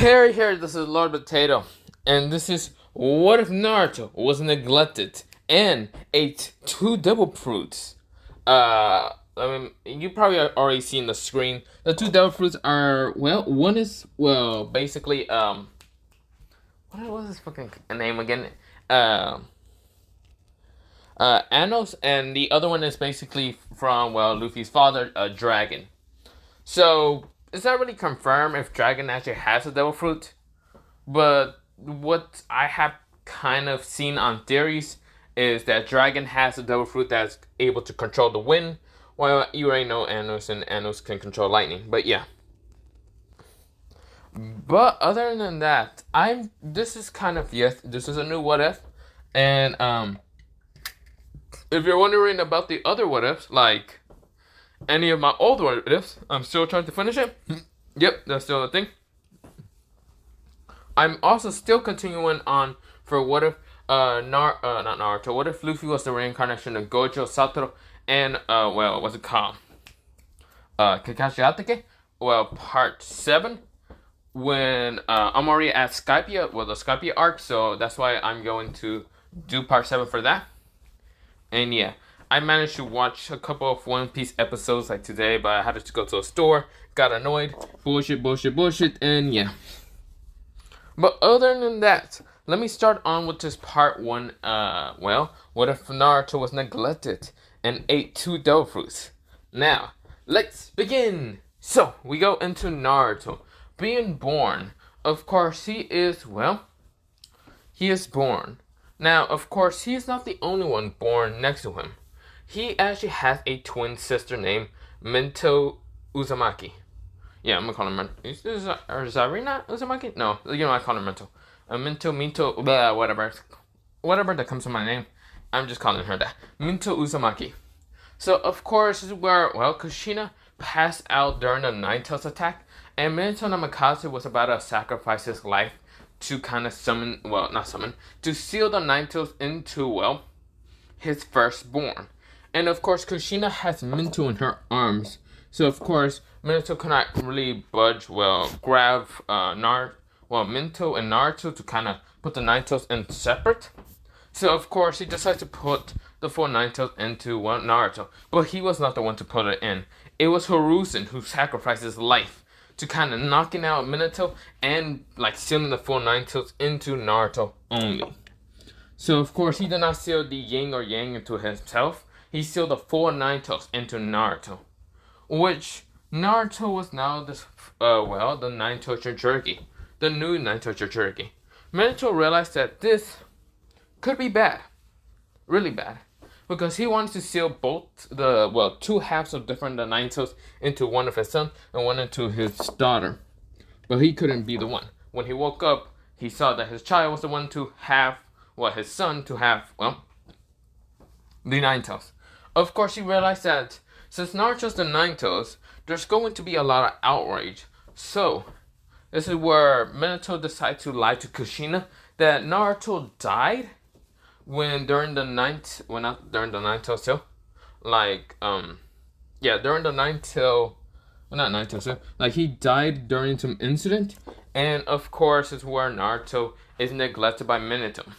Harry here, this is Lord Potato, and this is what if Naruto was neglected and ate two Devilfruits? You probably already seen the screen. The two Devilfruits are, well, one is, well, basically, what was his fucking name again? Anos, and the other one is basically from, well, Luffy's father, Dragon. So, it's not really confirmed if Dragon actually has a Devil Fruit, but what I have kind of seen on theories is that Dragon has a Devil Fruit that's able to control the wind, while you already know Anos, and Anos can control lightning, but yeah. But other than that, this is a new what if, and if you're wondering about the other what ifs, like any of my old what ifs, I'm still trying to finish it. Yep, that's still a thing. I'm also still continuing on for what if not Naruto. What if Luffy was the reincarnation of Gojo, Satoru, and what's it called? Kakashi Hatake. Well, part 7. When I'm already at Skypiea, the Skypiea arc, so that's why I'm going to do part 7 for that. And yeah, I managed to watch a couple of One Piece episodes like today, but I had to go to a store, got annoyed, bullshit, and yeah. But other than that, let me start on with this part 1. What if Naruto was neglected and ate two Devilfruits? Now, let's begin. So, we go into Naruto being born. Of course, he is born. Now, of course, he's not the only one born next to him. He actually has a twin sister named Minto Uzumaki. Yeah, I'm gonna call him Minto. Is Zarina Uzumaki? No, I call him Minto. Minto, blah, whatever that comes to my name. I'm just calling her that. Minto Uzumaki. So, of course, this is where, Kushina passed out during the Nine-Tails attack, and Minato Namikaze was about to sacrifice his life to kind of to seal the Nine-Tails into, his firstborn. And of course, Kushina has Minto in her arms. So of course, Minato cannot really grab Minto and Naruto to kind of put the Nine-Tails in separate. So of course, he decides to put the 4 Nine-Tails into Naruto. But he was not the one to put it in. It was Hiruzen who sacrificed his life to kind of knocking out Minato and sealing the 4 Nine-Tails into Naruto only. So of course, he did not seal the yin or yang into himself. He sealed the 4 Nine-Tails into Naruto, which Naruto was now the Nine-Tails Jinchuriki, the new Nine-Tails Jinchuriki. Minato realized that this could be bad, really bad, because he wanted to seal both the 2 halves of different Nine-Tails into one of his sons and one into his daughter, but he couldn't be the one. When he woke up, he saw that his child was the one to have, his son to have, the Nine-Tails. Of course, he realized that since Naruto's the Nine-Tails, there's going to be a lot of outrage. So, this is where Minato decided to lie to Kushina that Naruto died during the Nine-Tails too. During the Nine-Tails, not Nine-Tails too. He died during some incident, and of course, it's where Naruto is neglected by Minato.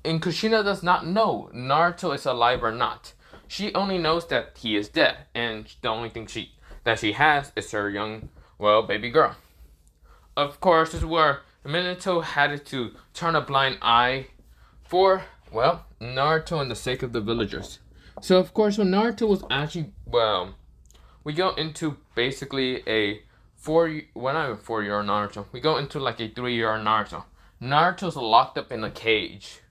And Kushina does not know Naruto is alive or not. She only knows that he is dead, and the only thing that she has is her young, baby girl. Of course, this is where Minato had to turn a blind eye for, Naruto and the sake of the villagers. So, of course, when Naruto was actually, we go into basically a 4-year Naruto. We go into a 3-year Naruto. Naruto's locked up in a cage.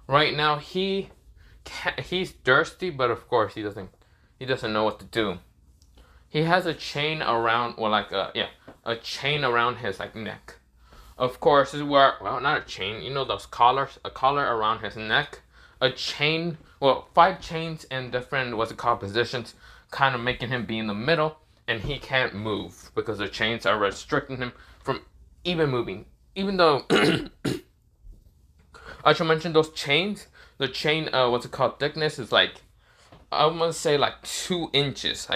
Right now, he's thirsty, but of course he doesn't know what to do. He has a chain around, a chain around his neck. Of course, this is where, not a chain, those collars, a collar around his neck, a chain, 5 chains in different, positions, kind of making him be in the middle, and he can't move because the chains are restricting him from even moving. Even though I should mention those chains. The chain, thickness is I'm gonna say 2 inches.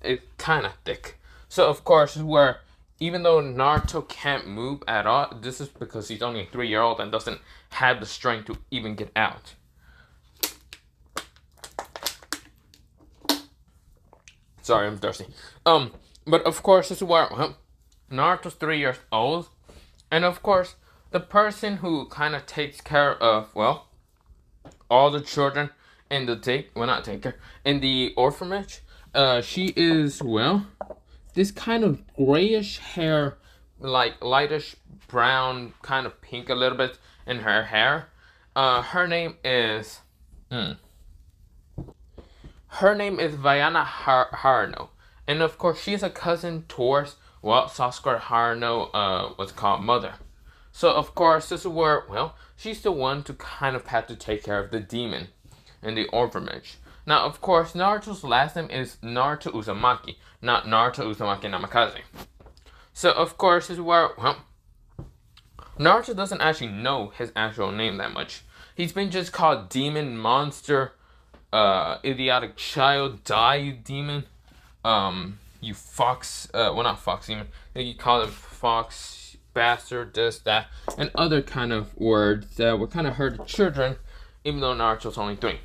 It's kind of thick. So of course, where even though Naruto can't move at all, this is because he's only a 3-year-old and doesn't have the strength to even get out. Sorry, I'm thirsty. But of course, this is where Naruto's 3 years old, and of course, the person who kind of takes care of, well, all the children in the in the orphanage, she is, well, this kind of grayish hair, like lightish brown, kind of pink a little bit in her hair. Her name is Vaiana Harano. And of course, she's a cousin towards, well, Sasuke Harano, what's called mother. So of course, this is where, well, she's the one to kind of have to take care of the demon in the orphanage. Now, of course, Naruto's last name is Naruto Uzumaki, not Naruto Uzumaki Namikaze. So, of course, this is where, well, Naruto doesn't actually know his actual name that much. He's been just called Demon, Monster, Idiotic Child, Die, you demon, you fox, well, not fox demon, you call him fox, bastard, this, that, and other kind of words that would kind of hurt the children, even though Naruto's only 3.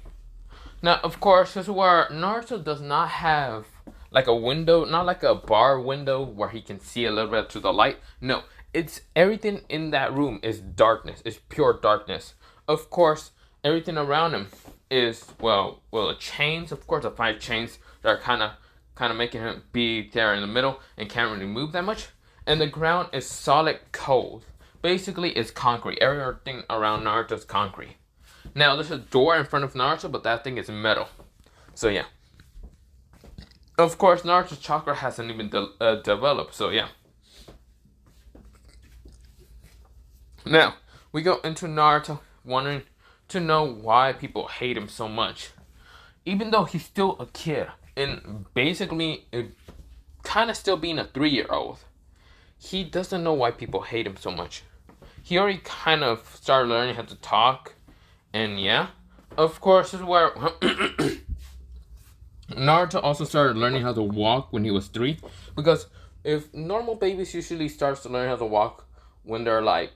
Now, of course, this is where Naruto does not have like a window, not like a bar window where he can see a little bit to the light. No, it's everything in that room is darkness. It's pure darkness. Of course, everything around him is, well, the chains, of course, the 5 chains that are kind of making him be there in the middle and can't really move that much. And the ground is solid cold. Basically, it's concrete. Everything around Naruto is concrete. Now, there's a door in front of Naruto, but that thing is metal. So, yeah. Of course, Naruto's chakra hasn't even developed, so yeah. Now, we go into Naruto wanting to know why people hate him so much. Even though he's still a kid, and basically, kind of still being a 3-year-old, he doesn't know why people hate him so much. He already kind of started learning how to talk. And yeah, of course, this is where Naruto also started learning how to walk when he was 3. Because if normal babies usually starts to learn how to walk when they're like,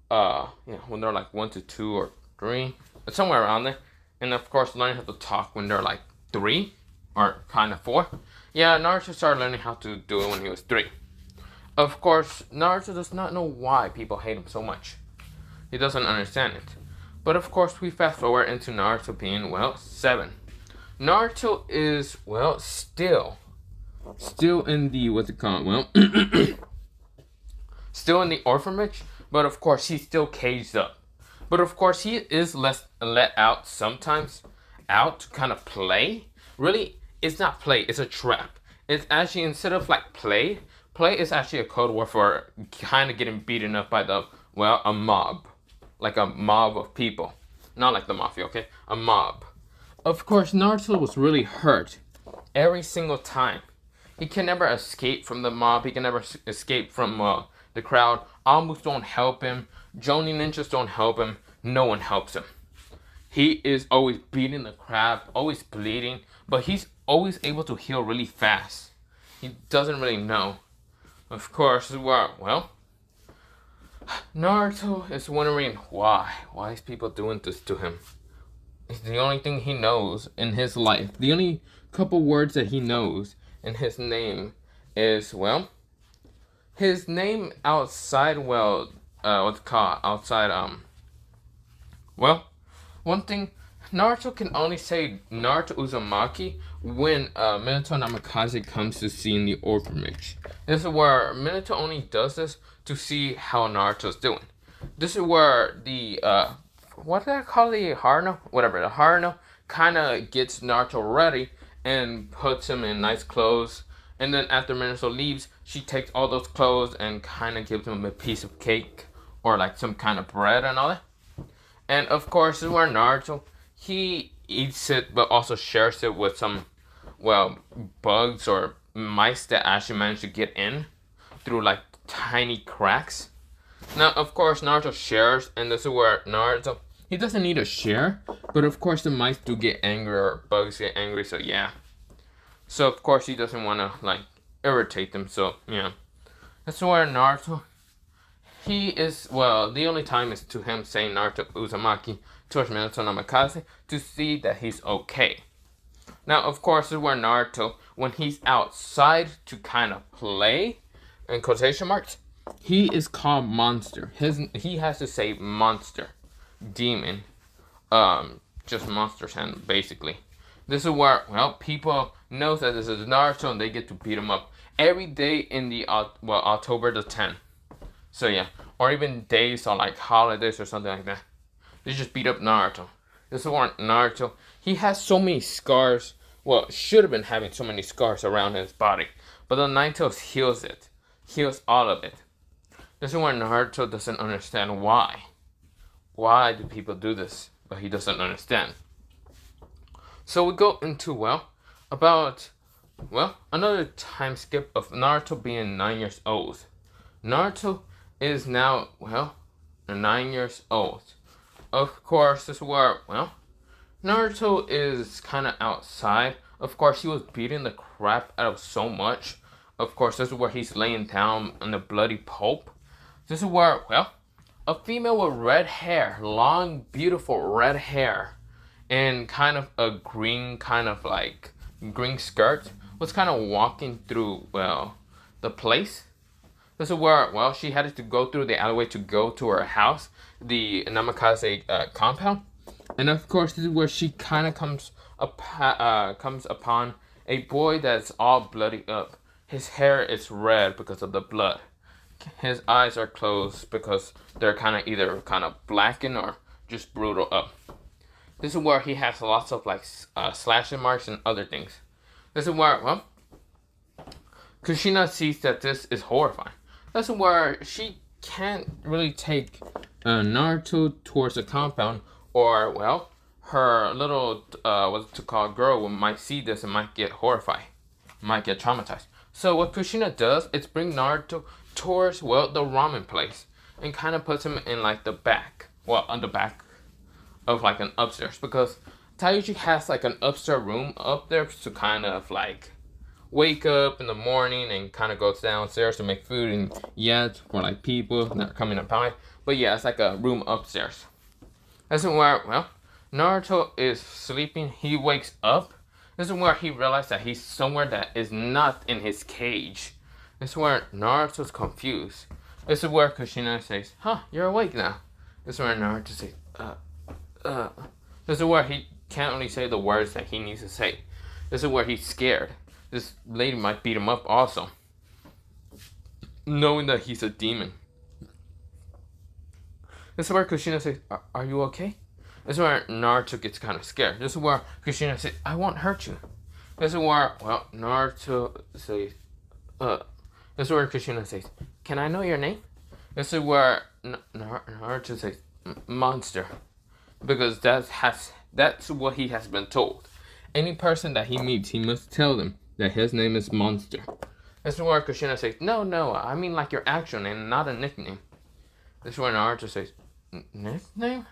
when they're like 1 to 2 or 3, somewhere around there. And of course, learning how to talk when they're like 3 or kind of 4. Yeah, Naruto started learning how to do it when he was 3. Of course, Naruto does not know why people hate him so much. He doesn't understand it. But of course, we fast forward into Naruto being, well, 7. Naruto is, well, still in the, what's it called? Well, still in the orphanage, but of course, he's still caged up. But of course, he is let out sometimes, out to kind of play. Really, it's not play, it's a trap. It's actually, instead of like play is actually a code word for kind of getting beaten up by a mob. Like a mob of people. Not like the mafia, okay? A mob. Of course, Naruto was really hurt every single time. He can never escape from the mob. He can never escape from the crowd. Almost don't help him. Jonin ninjas don't help him. No one helps him. He is always beating the crowd, always bleeding, but he's always able to heal really fast. He doesn't really know. Of course, well, Naruto is wondering why is people doing this to him? It's the only thing he knows in his life. The only couple words that he knows in his name is, well, his name outside, well, what's it called? Outside, well, one thing, Naruto can only say Naruto Uzumaki when Minato Namikaze comes to see in the orphanage. This is where Minato only does this to see how Naruto's doing. This is where the, what did I call the Harano? Whatever, the Harano kind of gets Naruto ready and puts him in nice clothes. And then after Minato leaves, she takes all those clothes and kind of gives him a piece of cake or like some kind of bread and all that. And of course, this is where Naruto, he eats it but also shares it with some, well, bugs or mice that actually managed to get in through like tiny cracks. Now, of course, Naruto shares, and this is where Naruto, he doesn't need to share, but of course the mice do get angry or bugs get angry, so yeah. So of course he doesn't want to like irritate them, so yeah. This is where Naruto, he is, well, the only time is to him saying Naruto Uzumaki towards Minato Namikaze to see that he's okay. Now, of course, this is where Naruto, when he's outside to kind of play, in quotation marks, he is called Monster. He has to say Monster, Demon, just Monster Hand, basically. This is where, well, people know that this is Naruto and they get to beat him up every day in the, October the 10th. So yeah, or even days on like holidays or something like that. They just beat up Naruto. This is where Naruto, he has so many scars. Well, should have been having so many scars around his body. But the Nine Tails heals it. Heals all of it. This is where Naruto doesn't understand why. Why do people do this? But he doesn't understand. So we go into, another time skip of Naruto being 9 years old. Naruto is now, 9 years old. Of course, this is where, Naruto is kind of outside. Of course, he was beating the crap out of so much. Of course, this is where he's laying down in the bloody pulp. This is where, a female with red hair, long, beautiful red hair, and kind of a green, green skirt, was kind of walking through, the place. This is where, she had to go through the alleyway to go to her house, the Namikaze compound. And of course, this is where she kind of comes upon a boy that's all bloody up. His hair is red because of the blood. His eyes are closed because they're either blackened or just brutal up. This is where he has lots of slashing marks and other things. This is where, Kushina sees that this is horrifying. This is where she can't really take Naruto towards the compound, or, her little, girl might see this and might get horrified, might get traumatized. So what Kushina does is bring Naruto towards, the ramen place, and kind of puts him in, the back, on the back of, an upstairs, because Taiuchi has, an upstairs room up there to wake up in the morning and goes downstairs to make food and for people that are coming up by. But yeah, it's a room upstairs. This is where, Naruto is sleeping. He wakes up. This is where he realizes that he's somewhere that is not in his cage. This is where Naruto's confused. This is where Kushina says, "Huh, you're awake now." This is where Naruto says, This is where he can't really say the words that he needs to say. This is where he's scared. This lady might beat him up also, knowing that he's a demon. This is where Kushina says, are you okay? This is where Naruto gets kind of scared. This is where Kushina says, I won't hurt you. This is where, Naruto says, this is where Kushina says, can I know your name? This is where Naruto says, Monster. Because that's what he has been told. Any person that he meets, he must tell them that his name is Monster. This is where Kushina says, no, I mean your actual name, not a nickname. This is where Naruto says, nickname?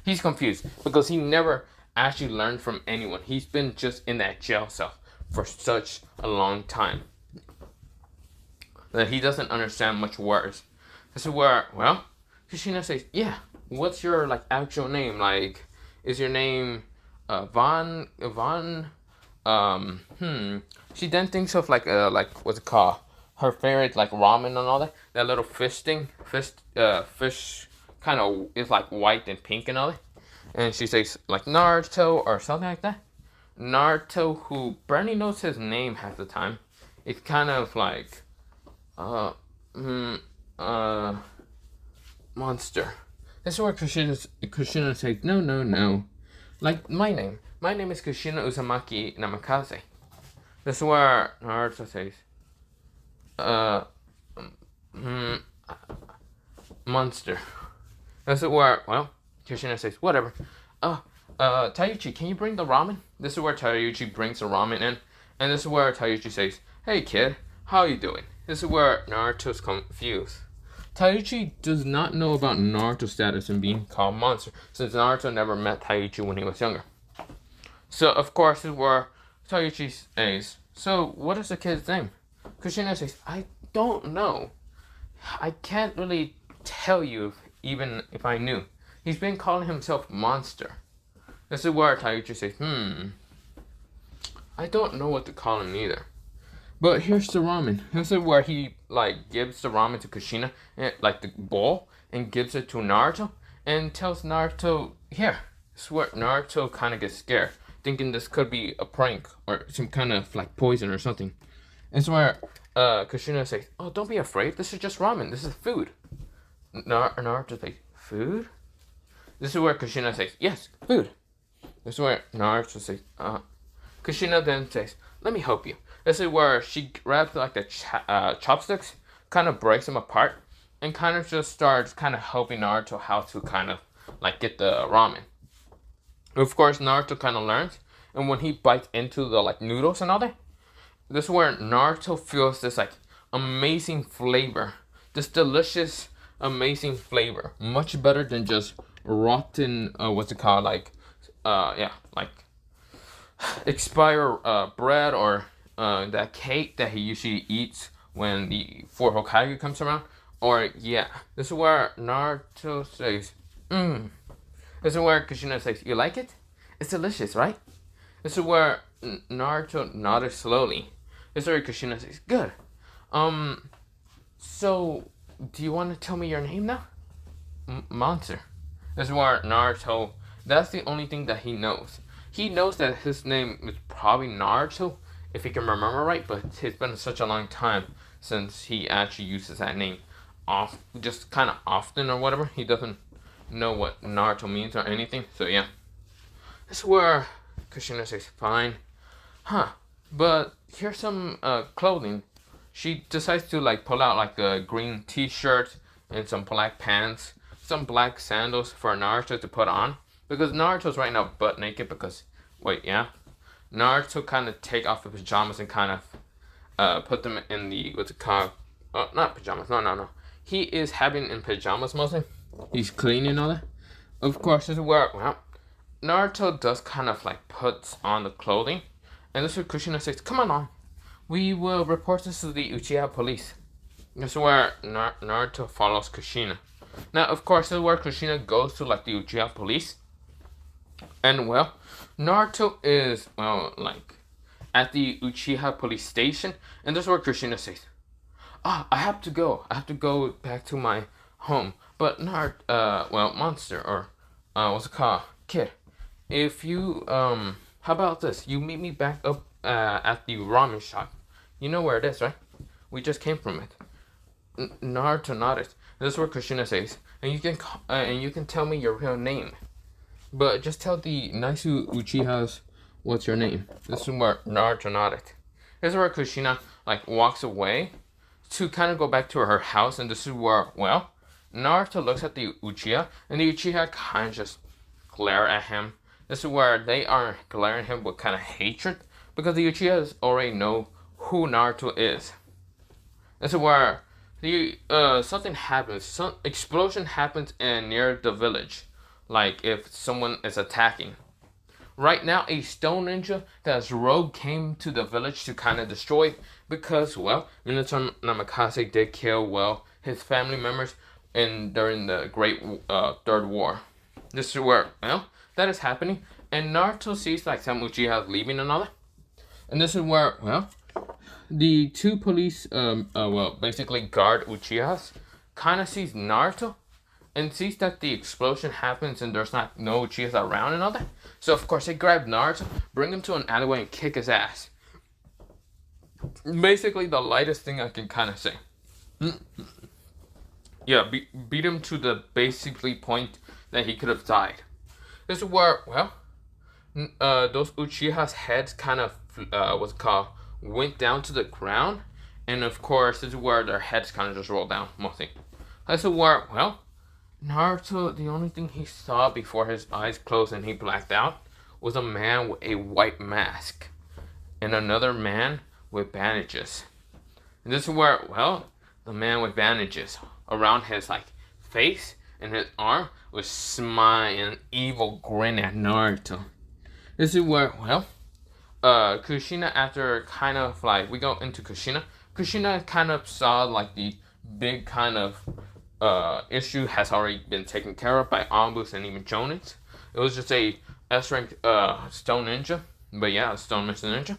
He's confused because he never actually learned from anyone. He's been just in that jail cell for such a long time that he doesn't understand much words. This is where, Kushina says, yeah, what's your actual name? Is your name Von? She then thinks of what's it called? Her favorite ramen and all that. That little fish thing, fish kind of is white and pink and all that. And she says Naruto or something like that. Naruto, who barely knows his name half the time. It's kind of Monster. This is where Kushina says, no. My name. My name is Kushina Uzumaki Namikaze. This is where Naruto says, Monster. This is where, Kushina says, whatever. Taiuchi, can you bring the ramen? This is where Taiuchi brings the ramen in. And this is where Taiuchi says, hey kid, how you doing? This is where Naruto's confused. Taiuchi does not know about Naruto's status in being called Monster, since Naruto never met Taiuchi when he was younger. So, of course, this is where Taiuchi says, so, what is the kid's name? Kushina says, I don't know. I can't really tell you even if I knew. He's been calling himself Monster. This is where Taiuchi says, I don't know what to call him either. But here's the ramen. This is where he like gives the ramen to Kushina, and, like the bowl, and gives it to Naruto, and tells Naruto, here. This is where Naruto kind of gets scared, thinking this could be a prank or some kind of like poison or something. It's where Kushina says, oh, don't be afraid. This is just ramen. This is food. Naruto says, food? This is where Kushina says, yes, food. This is where Naruto says, Kushina then says, let me help you. This is where she grabs like the chopsticks, kind of breaks them apart, and kind of just starts kind of helping Naruto how to kind of like get the ramen. Of course, Naruto kind of learns, and when he bites into the like noodles and all that, this is where Naruto feels this like amazing flavor, this delicious, amazing flavor, much better than just rotten, like expire bread or that cake that he usually eats when the 4 Hokage comes around. Or yeah, this is where Naruto says, This is where Kushina says, you like it? It's delicious, right? This is where Naruto nodded slowly. This is where Kushina says, good. So do you want to tell me your name now? Monster. This is where Naruto, that's the only thing that he knows. He knows that his name is probably Naruto, if he can remember right, but it's been such a long time since he actually uses that name just kind of often or whatever. He doesn't know what Naruto means or anything, so yeah. This is where Kushina says, fine. But here's some clothing. She decides to like pull out like a green t-shirt and some black pants, some black sandals for Naruto to put on. Because Naruto's right now butt naked because, Naruto kind of take off the pajamas and kind of put them in the, what's it called? Not pajamas, no. He is having in pajamas mostly. He's cleaning and all that. Of course, this is where, Naruto does kind of like puts on the clothing. And this is where Kushina says, come on. We will report this to the Uchiha police. This is where Naruto follows Kushina. Now, of course, this is where Kushina goes to like the Uchiha police. And Naruto is, at the Uchiha police station. And this is where Kushina says, I have to go. I have to go back to my home. But Monster, or, what's it called? Kid. If you, how about this? You meet me back up at the ramen shop. You know where it is, right? We just came from it. Naruto nodded. This is where Kushina says, and you can tell me your real name. But just tell the Naisu Uchihas what's your name. This is where Naruto nodded. This is where Kushina like walks away to kind of go back to her house, and this is where, Naruto looks at the Uchiha, and the Uchiha kind of just glare at him. This is where they are glaring at him with kind of hatred, because the Uchihas already know who Naruto is. This is where the something happens, some explosion happens near the village, like if someone is attacking. Right now, a stone ninja that's rogue came to the village to kind of destroy, because Minato Namikaze did kill his family members during the Great Third War. This is where that is happening, and Naruto sees like some Uchihas leaving and all that. And this is where the two police basically guard Uchihas kind of sees Naruto and sees that the explosion happens and there's no Uchihas around and all that. So of course they grab Naruto, bring him to an alleyway and kick his ass. Basically the lightest thing I can kind of say. Yeah, beat him to the basically point that he could have died. This is where, those Uchihas' heads kind of, went down to the ground. And of course, this is where their heads kind of just rolled down, mostly. This is where, Naruto, the only thing he saw before his eyes closed and he blacked out was a man with a white mask. And another man with bandages. And this is where, the man with bandages around his, face and his arm was smiling an evil grin at Naruto. This is where, Kushina, after kind of we go into Kushina. Kushina kind of saw the big kind of issue has already been taken care of by ANBU and even Jonas. It was just a S rank stone ninja, but yeah, stone ninja.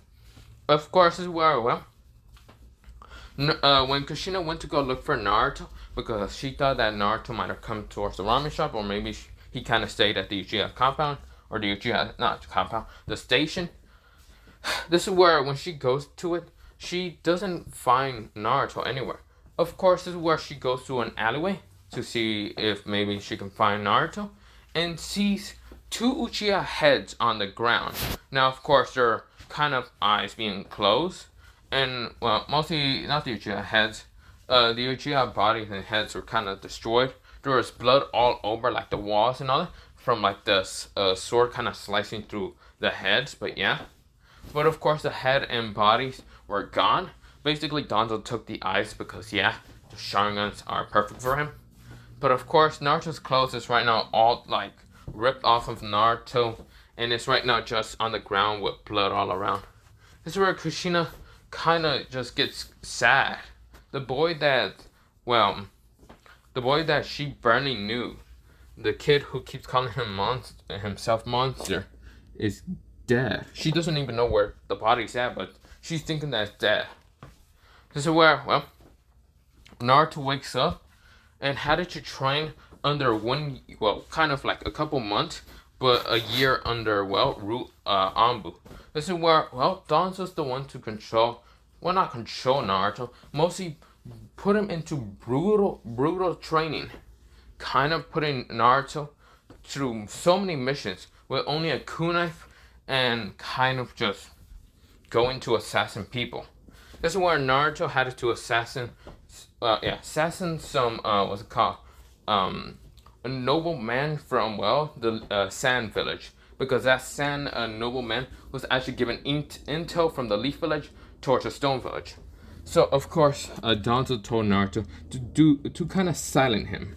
Of course, is where when Kushina went to go look for Naruto because she thought that Naruto might have come towards the ramen shop, or maybe he kind of stayed at the Uchiha compound, or the Uchiha, not compound, the station. This is where when she goes to it, she doesn't find Naruto anywhere. Of course, this is where she goes to an alleyway to see if maybe she can find Naruto, and sees two Uchiha heads on the ground. Now, of course, their kind of eyes being closed, and well, mostly not the Uchiha heads. The Uchiha bodies and heads were kind of destroyed. There was blood all over, like the walls and all that, from like the sword kind of slicing through the heads. But yeah, but of course the head and bodies were gone. Basically, Danzo took the eyes because yeah, the Sharingans are perfect for him. But of course, Naruto's clothes is right now all like ripped off of Naruto, and it's right now just on the ground with blood all around. This is where Kushina kind of just gets sad. The boy that she barely knew, the kid who keeps calling himself monster, is dead. She doesn't even know where the body's at, but she's thinking that it's dead. This is where, Naruto wakes up and had to train under kind of like a couple months, but a year under, ANBU. This is where, Danzo's the one to control, not control Naruto, mostly put him into brutal training. Kind of putting Naruto through so many missions with only a kunai and kind of just going to assassin people. This is where Naruto had to assassin some, a nobleman from, the Sand Village. Because that Sand nobleman was actually given intel from the Leaf Village towards the Stone Village. So, of course, Danzo told Naruto to kind of silence him.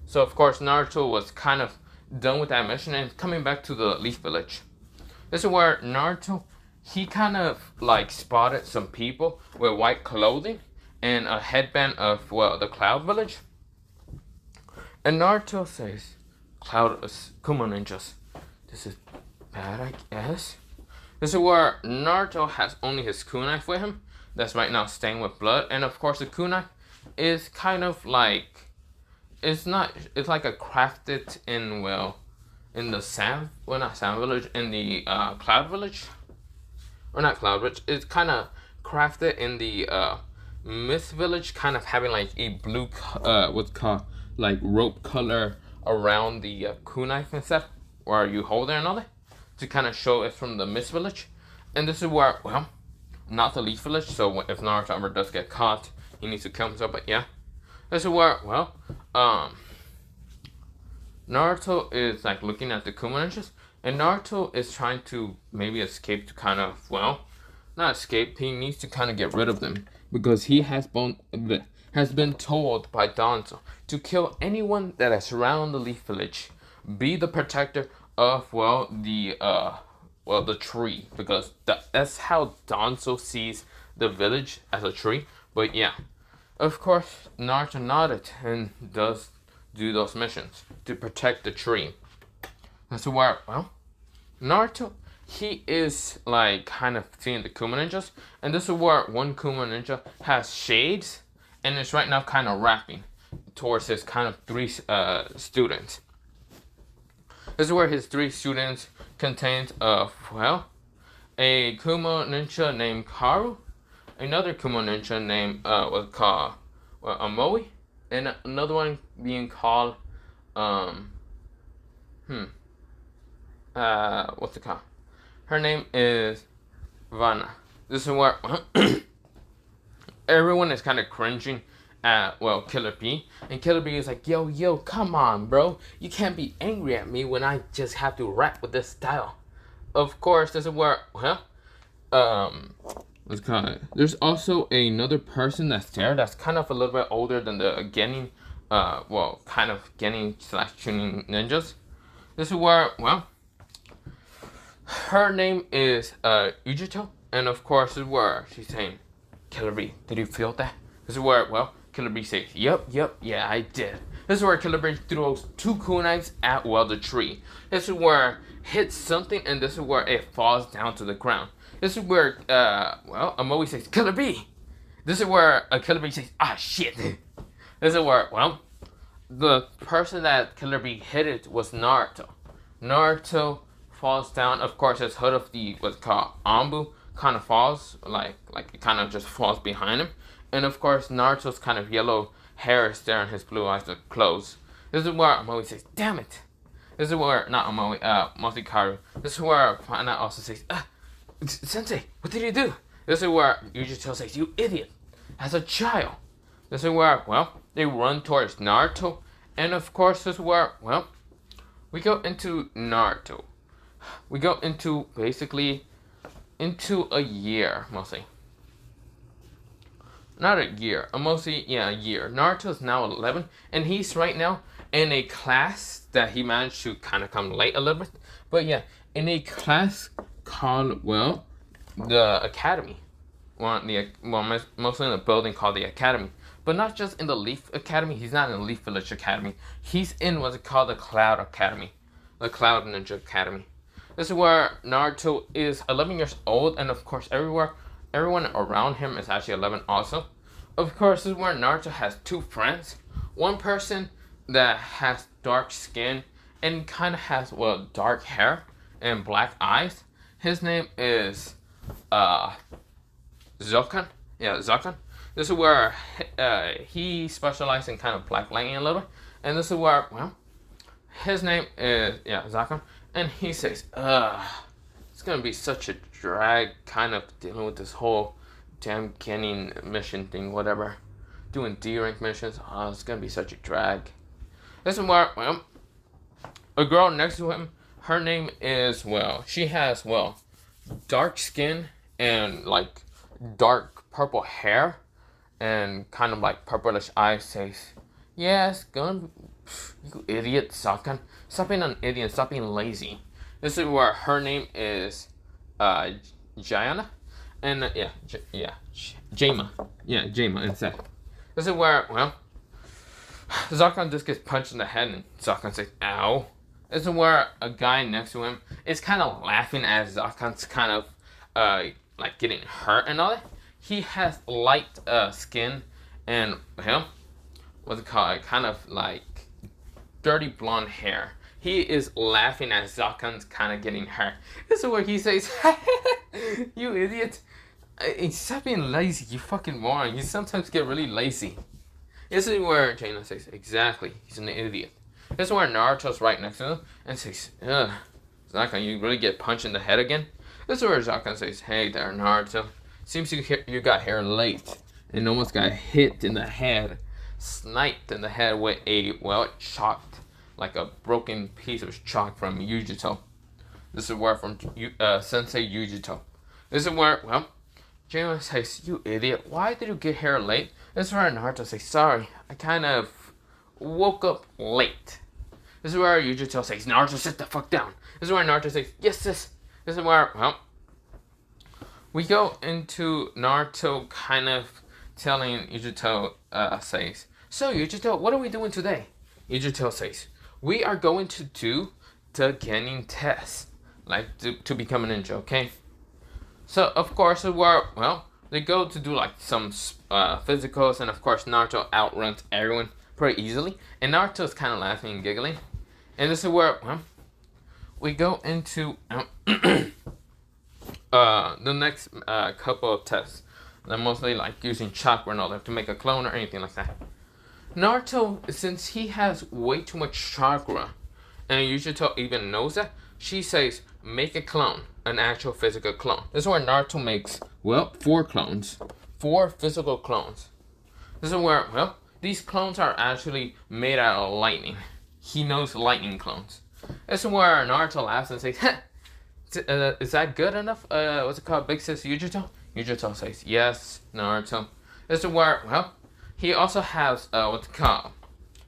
So, of course, Naruto was kind of done with that mission and coming back to the Leaf Village. This is where Naruto, he kind of like spotted some people with white clothing and a headband of, the Cloud Village. And Naruto says, Kuma ninjas, this is bad, I guess. This is where Naruto has only his kunai with him. That's right now stained with blood. And of course the kunai is kind of like, it's like a crafted in the Sand, not Sand Village, in the Cloud Village. Or not Cloud Village, it's kind of crafted in the Mist Village, kind of having like a blue, what's called like rope color around the kunai and stuff, where you hold it and all that, to kind of show it's from the Mist Village. And this is where, not the Leaf Village, so if Naruto ever does get caught, he needs to kill himself, but yeah. This is where, Naruto is like looking at the Kuma ninjas, and Naruto is trying to maybe escape to kind of, not escape, he needs to kind of get rid of them, because he has been told by Danzo to kill anyone that is around the Leaf Village, be the protector of, the tree, because that's how Danzo sees the village, as a tree. But yeah, of course, Naruto nodded and does do those missions to protect the tree. That's where, Naruto, he is like kind of seeing the Kuma ninjas, and this is where one Kuma ninja has shades and is right now kind of rapping towards his kind of three students. This is where his three students contains a Kuma ninja named Karu, another Kuma ninja named was called Amoe, and another one being called what's it called? Her name is Vanna. This is where everyone is kind of cringing at, Killer B. And Killer B is like, yo, come on, bro. You can't be angry at me when I just have to rap with this style. Of course, this is where, what's it called? There's also another person that's there that's kind of a little bit older than the Genin, kind of Genin/Chunin ninjas. This is where, her name is Ujito, and of course, this is where she's saying, Killer B, did you feel that? This is where, Killer Bee says, yep, yeah, I did. This is where Killer Bee throws 2 kunais at, well, the tree. This is where it hits something, and this is where it falls down to the ground. This is where, Amoe says, Killer Bee. This is where Killer Bee says, ah, shit. This is where, well, the person that Killer Bee hit it was Naruto. Naruto falls down. Of course, his hood of the, what's called ANBU, kind of falls, like it kind of just falls behind him. And of course, Naruto's kind of yellow hair is there and his blue eyes are closed. This is where Amoe says, damn it. This is where, not Amoe, Motokaru. This is where Pana also says, Sensei, what did you do? This is where Yujito says, you idiot, as a child. This is where, well, they run towards Naruto. And of course, this is where, well, we go into Naruto. We go into, basically, into a year, mostly. Not a year, mostly, yeah, a year. Naruto's now 11, and he's right now in a class that he managed to kind of come late a little bit. But yeah, in a class called, well, the Academy. Mostly in a building called the Academy. But not just in the Leaf Academy. He's not in the Leaf Village Academy. He's in what's called the Cloud Academy. The Cloud Ninja Academy. This is where Naruto is 11 years old. And of course, everyone around him is actually 11 also. Of course, this is where Naruto has 2 friends. One person that has dark skin and kind of has, well, dark hair and black eyes. His name is Zokan. Yeah, Zokan. This is where he specializes in kind of black lightning a little bit. And this is where, well, his name is, yeah, Zokan. And he says, it's going to be such a drag kind of dealing with this whole damn canning mission thing, whatever. Doing D-rank missions. Oh, it's going to be such a drag. This is where, well, a girl next to him, her name is, well, she has, well, dark skin and, like, dark purple hair and kind of, like, purplish eyes. Says, yes, you idiot, Sakan. Stop being an idiot, stop being lazy. This is where her name is, Jayana. And, Jama. Yeah, Jama, instead. This is where, well, Zakan just gets punched in the head and Zakan says, ow. This is where a guy next to him is kind of laughing at Zakan's kind of, like, getting hurt and all that. He has light, skin and, what's it called, kind of, like, dirty blonde hair. He is laughing at Zakan's kind of getting hurt. This is where he says, you idiot. Stop being lazy, you fucking moron. You sometimes get really lazy. This is where Jaina says, exactly, he's an idiot. This is where Naruto's right next to him and says, ugh, Zakan, you really get punched in the head again? This is where Zakan says, hey there, Naruto. Seems you got here late and almost got hit in the head, sniped in the head with a, well, chalked, like a broken piece of chalk from Yujito. This is where from Sensei Yujito. This is where, well, Jaina says, you idiot, why did you get here late? This is where Naruto says, sorry, I kind of woke up late. This is where Yujito says, Naruto, sit the fuck down. This is where Naruto says, yes, sis. This is where, well, we go into Naruto kind of telling Yujito, says, so Yujito, what are we doing today? Yujito says, we are going to do the Genin test, like to become a ninja, okay? So, of course, well, they go to do, like, some physicals, and, of course, Naruto outruns everyone pretty easily. And Naruto's kind of laughing and giggling. And this is where, well, we go into the next couple of tests. They're mostly, like, using chakra and all that to make a clone or anything like that. Naruto, since he has way too much chakra, and Yujito even knows that, she says, make a clone. An actual physical clone. This is where Naruto makes, well, 4 clones. 4 physical clones. This is where, well, these clones are actually made out of lightning. He knows lightning clones. This is where Naruto laughs and says, is that good enough? What's it called? Big sis Yujito? Yujito says, yes, Naruto. This is where, well, he also has, what's it called?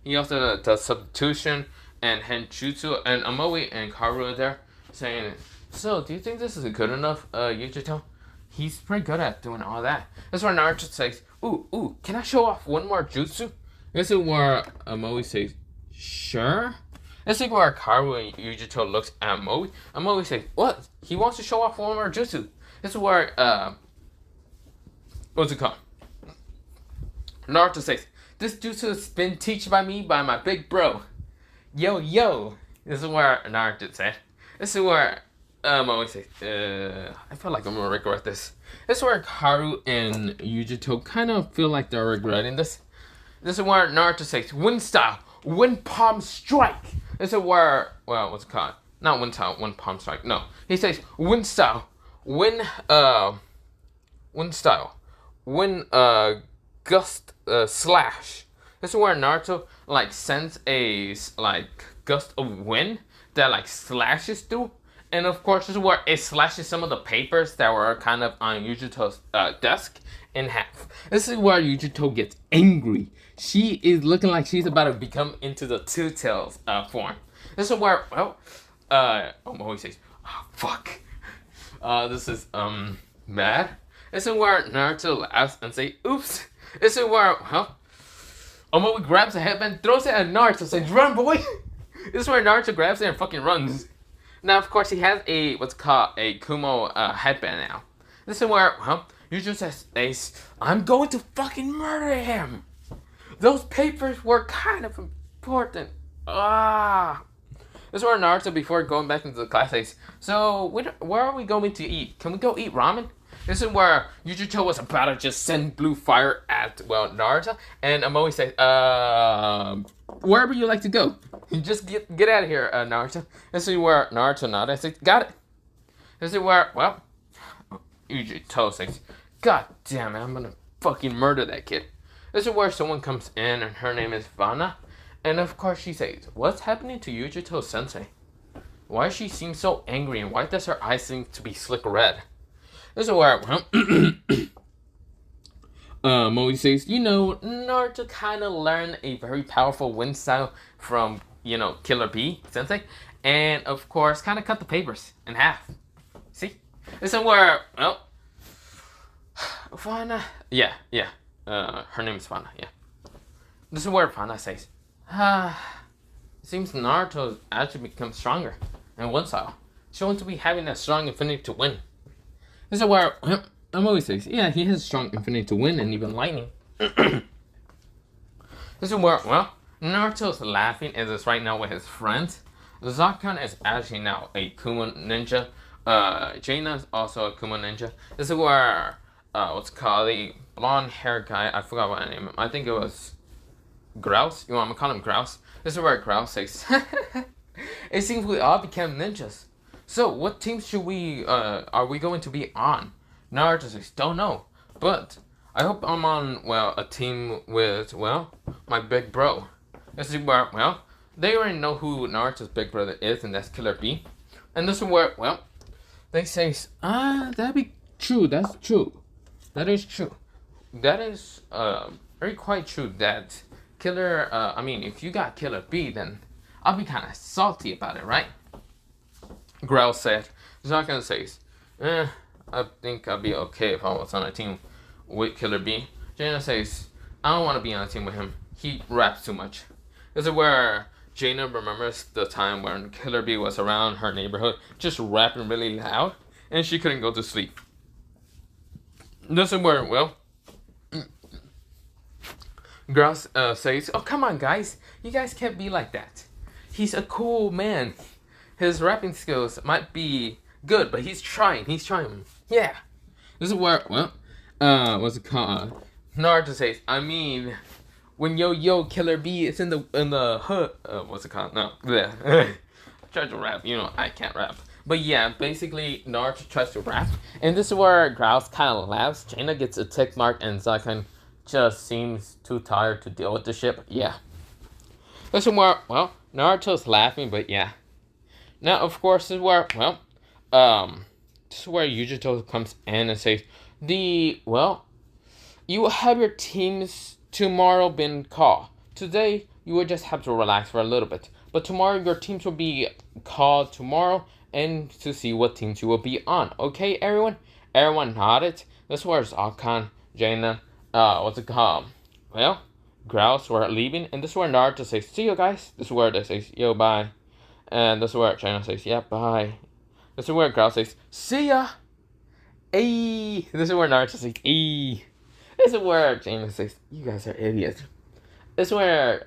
He also does substitution and henjutsu, and Amoe and Karu are there saying, so, do you think this is good enough, Yujito? He's pretty good at doing all that. That's where Naruto says, Ooh, can I show off one more jutsu? This is where Moe says, sure. This is where Karu and Yujito looks at Moe. And Moe says, what? He wants to show off one more jutsu. This is where, what's it called? Naruto says, this jutsu has been taught by me by my big bro. Yo. This is where Naruto said. This is where Moe says, I feel like I'm gonna regret this. This is where Karu and Yujito kind of feel like they're regretting this. This is where Naruto says, wind style, wind palm strike. This is where, well, what's it called? Not wind style, wind palm strike. No, he says wind style, wind style, wind gust slash. This is where Naruto like sends a like gust of wind that like slashes through. And of course, this is where it slashes some of the papers that were kind of on Yujito's desk in half. This is where Yujito gets angry. She is looking like she's about to become into the Two Tails form. This is where, well, Moe says, oh, fuck. This is, mad. This is where Naruto laughs and says, oops. This is where, well, Moe grabs a headband, throws it at Naruto, says, run, boy. This is where Naruto grabs it and fucking runs. Now, of course, he has a, what's called a Kumo headband now. This is where, well, Yujito says, I'm going to fucking murder him. Those papers were kind of important. This is where Naruto, before going back into the class, says, so, where are we going to eat? Can we go eat ramen? This is where Yujito was about to just send blue fire at, well, Naruto. And Moe says, wherever you like to go. Just get out of here, Naruto. This is where Naruto nodded and says, got it. This is where, well, Yujito says, God damn it, I'm gonna fucking murder that kid. This is where someone comes in and her name is Vanna. And of course she says, what's happening to Yujito sensei? Why does she seem so angry and why does her eyes seem to be slick red? This is where, well, Moe says, you know, Naruto kind of learned a very powerful wind style from, you know, Killer Bee sensei. And of course, kind of cut the papers in half. See? This is where, well, Vanna, yeah. Her name is Vanna, yeah. This is where Vanna says, it seems Naruto has actually become stronger in one style. Showing to be having a strong infinity to win. This is where, I'm always says, yeah, he has strong infinity to win and even lightning. This is where, well, Naruto's laughing as is right now with his friends. Zakhan is actually now a Kuma ninja. Jaina is also a Kuma ninja. This is where, what's called the blonde hair guy, I forgot what I named him. I think it was Grouse. You want me to call him Grouse? This is where Grouse says, it seems we all became ninjas. So what teams should we, are we going to be on? Naruto says, don't know. But I hope I'm on, well, a team with, well, my big bro. This is where, well, they already know who Naruto's big brother is, and that's Killer Bee. And this is where, well, they say, that'd be true, that's true. That is true. That is, very quite true that Killer, if you got Killer Bee, then I'll be kind of salty about it, right? Growl said, Zakhan says, I think I'd be okay if I was on a team with Killer Bee. Jaina says, I don't want to be on a team with him. He raps too much. This is where Jaina remembers the time when Killer Bee was around her neighborhood, just rapping really loud, and she couldn't go to sleep. This is where, well, Grouse says, oh, come on, guys. You guys can't be like that. He's a cool man. His rapping skills might be good, but he's trying. Yeah. This is where, well, what's it called? Naruto says, when Yo Killer Bee is in the hood, what's it called? No, yeah. Try to rap. You know, I can't rap. But yeah, basically, Naruto tries to rap. And this is where Grouse kind of laughs. Jaina gets a tick mark, and Zakhan just seems too tired to deal with the shit. Yeah. This is where, well, Naruto's laughing, but yeah. Now, of course, this is where, well, this is where Yujito comes in and says, you will have your teams tomorrow been called. Today, you will just have to relax for a little bit. But tomorrow, your teams will be called tomorrow and to see what teams you will be on. Okay, everyone? Everyone nodded. This was Zakhan, Jaina, what's it called? Well, Grouse were leaving, and this is where Naruto says, "See you guys." This is where they say, "Yo, bye," and this is where China says, "Yeah, bye." This is where Grouse says, "See ya." Ayy. This is where Naruto says, "Ayy." This is where China says, "You guys are idiots." This is where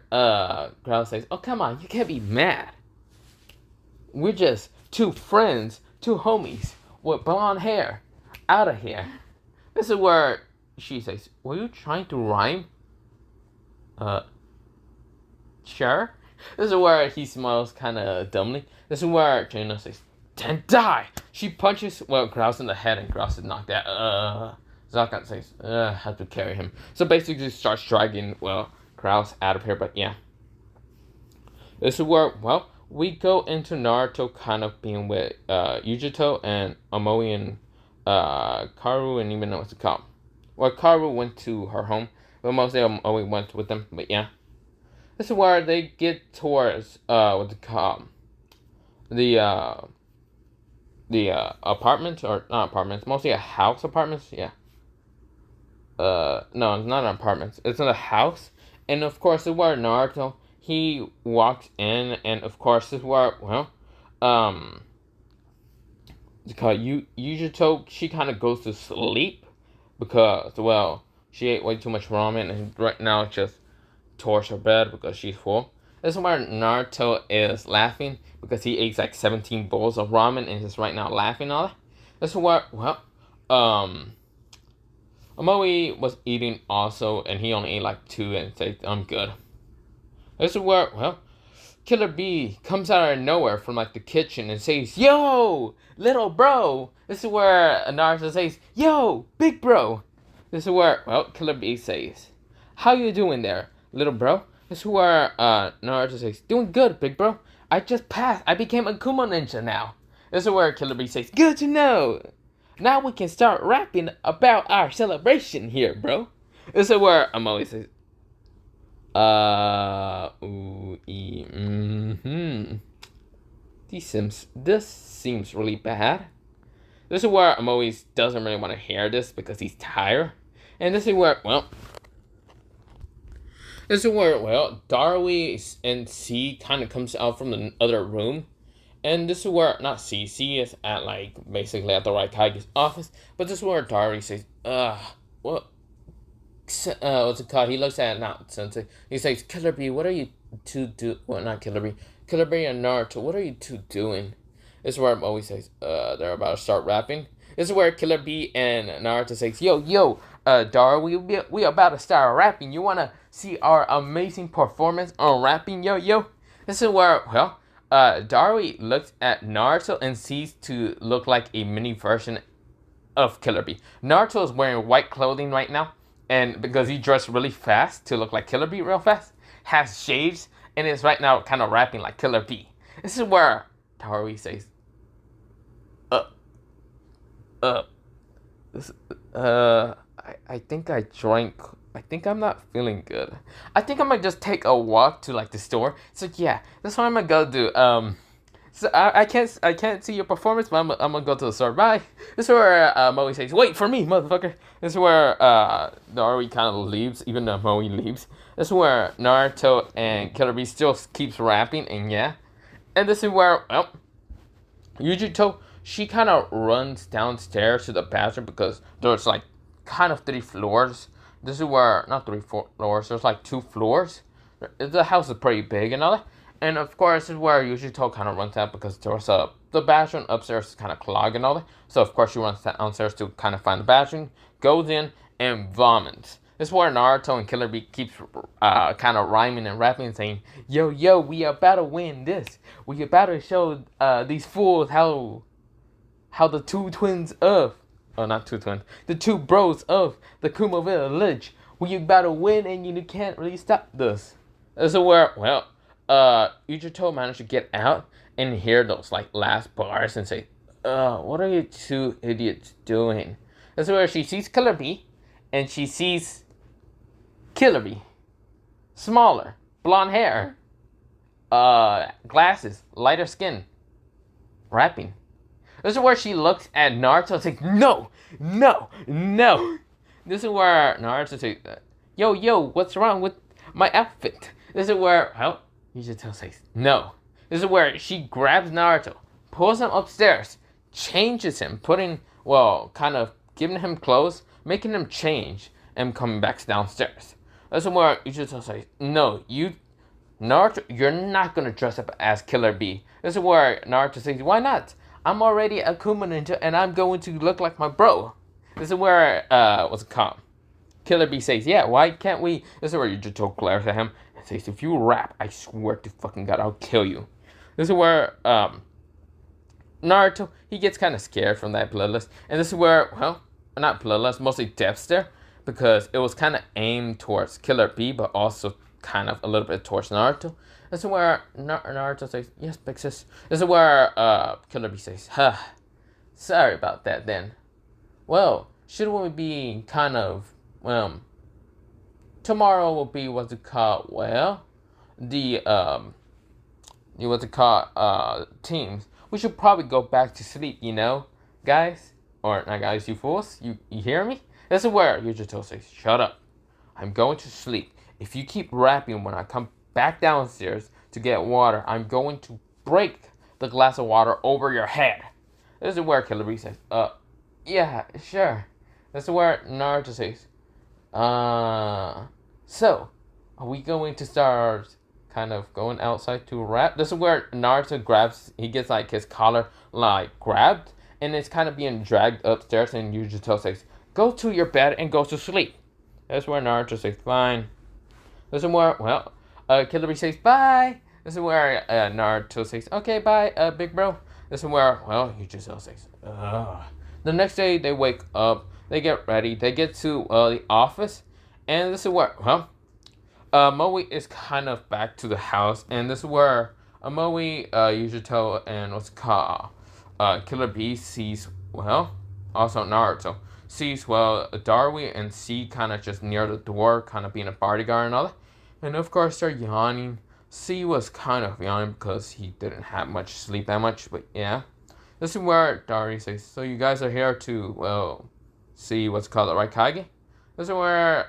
Grouse says, "Oh, come on, you can't be mad. We're just two friends, two homies with blonde hair. Out of here." This is where she says, "Were you trying to rhyme?" Sure. This is where he smiles kind of dumbly. This is where China says, "Then die!" She punches, Grouse in the head, and Grouse is knocked out. Zakat says, have to carry him. So basically starts dragging, Grouse out of here, but yeah. This is where, we go into Naruto kind of being with Yujito and Omoi and Karu, and even what's it called. Well, Karu went to her home, but mostly Omoi went with them, but yeah. This is where they get towards, what's it called? The apartment, or not apartments, mostly a house apartments, yeah. No, it's not an apartment. It's in a house. And of course, this is where Naruto, he walks in, and of course, this is where, because Yujito, she kind of goes to sleep because, she ate way too much ramen, and right now just towards her bed because she's full. This is where Naruto is laughing because he ate like 17 bowls of ramen and he's right now laughing all that. This is where, Omoi was eating also, and he only ate like 2 and said, "I'm good." This is where, Killer Bee comes out of nowhere from like the kitchen and says, "Yo, little bro." This is where Naruto says, "Yo, big bro." This is where, Killer Bee says, "How you doing there, little bro?" This is where Naruto says, "Doing good, big bro. I just passed. I became a Kumo ninja now." This is where Killer Bee says, "Good to know. Now we can start rapping about our celebration here, bro." This is where Omoi says, This seems really bad. This is where Omoi doesn't really want to hear this because he's tired. And this is where, Darui and C kind of comes out from the other room. And this is where, not C is at like, basically at the Raikage's office. But this is where Darui says, what's it called? He looks at, not Sensei. He says, "Killer Bee, what are you two do?" Well, not Killer Bee. Killer Bee and Naruto, what are you two doing? This is where Omoi says, they're about to start rapping. This is where Killer Bee and Naruto says, "Yo, Darui, we about to start rapping. You want to see our amazing performance on rapping, yo?" This is where, Darui looks at Naruto and sees to look like a mini version of Killer Bee. Naruto is wearing white clothing right now, and because he dressed really fast to look like Killer Bee real fast, has shades, and is right now kind of rapping like Killer Bee. This is where Darui says, I think I drank. I think I'm not feeling good. I think I might just take a walk to like the store." So yeah, that's what I'm gonna go do. So I can't see your performance, but I'm gonna go to the store. Bye. This is where Moe says, "Wait for me, motherfucker." This is where Darui kind of leaves, even though Moe leaves. This is where Naruto and Killer Bee still keeps rapping, and yeah. And this is where, Yujito, she kind of runs downstairs to the bathroom because there's like kind of 3 floors. This is where, not 3 floors, there's like 2 floors. The house is pretty big and all that. And of course, this is where Yujito kind of runs out because there's the bathroom upstairs is kind of clogged and all that. So of course she runs downstairs to kind of find the bathroom, goes in, and vomits. This is where Naruto and Killer Bee keeps kind of rhyming and rapping and saying, "Yo, we about to win this. We about to show these fools how the 2 twins of," oh, not 2 twins, the 2 bros of the Kumo Village, we about to win and you can't really stop this. This is where, Yujito managed to get out and hear those like last bars and say, "What are you 2 idiots doing?" This is where she sees Killer Bee, and she sees Killer Bee, smaller, blonde hair, glasses, lighter skin, rapping. This is where she looks at Naruto and says, No. This is where Naruto says, yo, what's wrong with my outfit? This is where, well, Yujito says, no. This is where she grabs Naruto, pulls him upstairs, changes him, kind of giving him clothes, making him change, and coming back downstairs. This is where Yujito says, no, Naruto, you're not gonna dress up as Killer Bee. This is where Naruto says, why not? I'm already a Kuma Ninja, and I'm going to look like my bro. This is where, what's it called? Killer Bee says, yeah, why can't we? This is where Yujito glares at him and says, if you rap, I swear to fucking God, I'll kill you. This is where, Naruto, he gets kind of scared from that bloodlust. And this is where, well, not bloodlust, mostly death stare, because it was kind of aimed towards Killer Bee, but also kind of a little bit towards Naruto. This is where Naruto says, yes, big sis. This is where, Killer Bee says, sorry about that then. Well, shouldn't we be kind of, tomorrow will be what's it called, well, teams. We should probably go back to sleep, guys? Or, not guys, you fools? You hear me? This is where Yujito says, shut up. I'm going to sleep. If you keep rapping when I come back downstairs to get water, I'm going to break the glass of water over your head. This is where Killer Bee says, yeah, sure. This is where Naruto says, so, are we going to start kind of going outside to rap? This is where Naruto he gets like his collar like grabbed, and it's kind of being dragged upstairs, and Yujito says, go to your bed and go to sleep. That's where Naruto says, fine. This is where, well, Killer Bee says, bye. This is where Naruto says, okay, bye, big bro. This is where, well, Yujito says, ugh. The next day, they wake up, they get ready, they get to the office, and this is where, well, Moe is kind of back to the house, and this is where Moe, Yujito, and what's it called, Killer Bee sees, well, also Naruto, sees, well, Darui and C kind of just near the door, kind of being a bodyguard and all that. And of course, they're yawning. C was kind of yawning because he didn't have much sleep that much, but yeah. This is where Darui says, so you guys are here to, well, see what's called the raikage? This is where,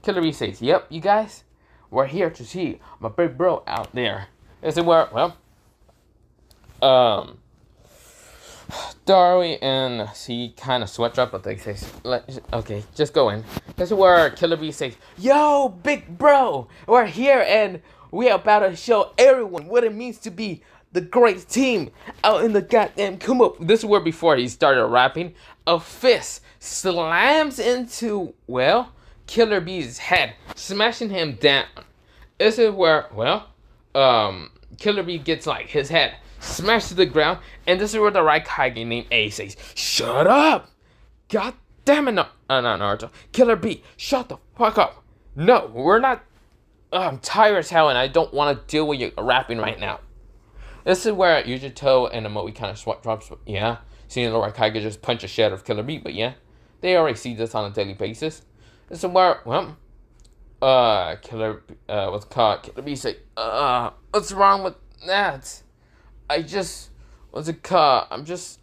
Killer Bee says, yep, you guys, we're here to see my big bro out there. This is where, well, Darui and C kind of switch up, but they say, okay, just go in. This is where Killer Bee says, yo, big bro, we're here and we're about to show everyone what it means to be the great team out in the goddamn Kuma. This is where before he started rapping, a fist slams into, well, Killer Bee's head, smashing him down. This is where, well, Killer Bee gets like his head smashed to the ground, and this is where the raikage named A says, shut up! God damn it, not Naruto. Killer Bee, shut the fuck up. No, we're not, I'm tired as hell and I don't want to deal with you rapping right now. This is where Yujito and Moe kind of swap drops, but yeah, seeing the raikage just punch a shit out of Killer Bee, but yeah, they already see this on a daily basis. This is where, well, Killer Bee say, what's wrong with that? I'm just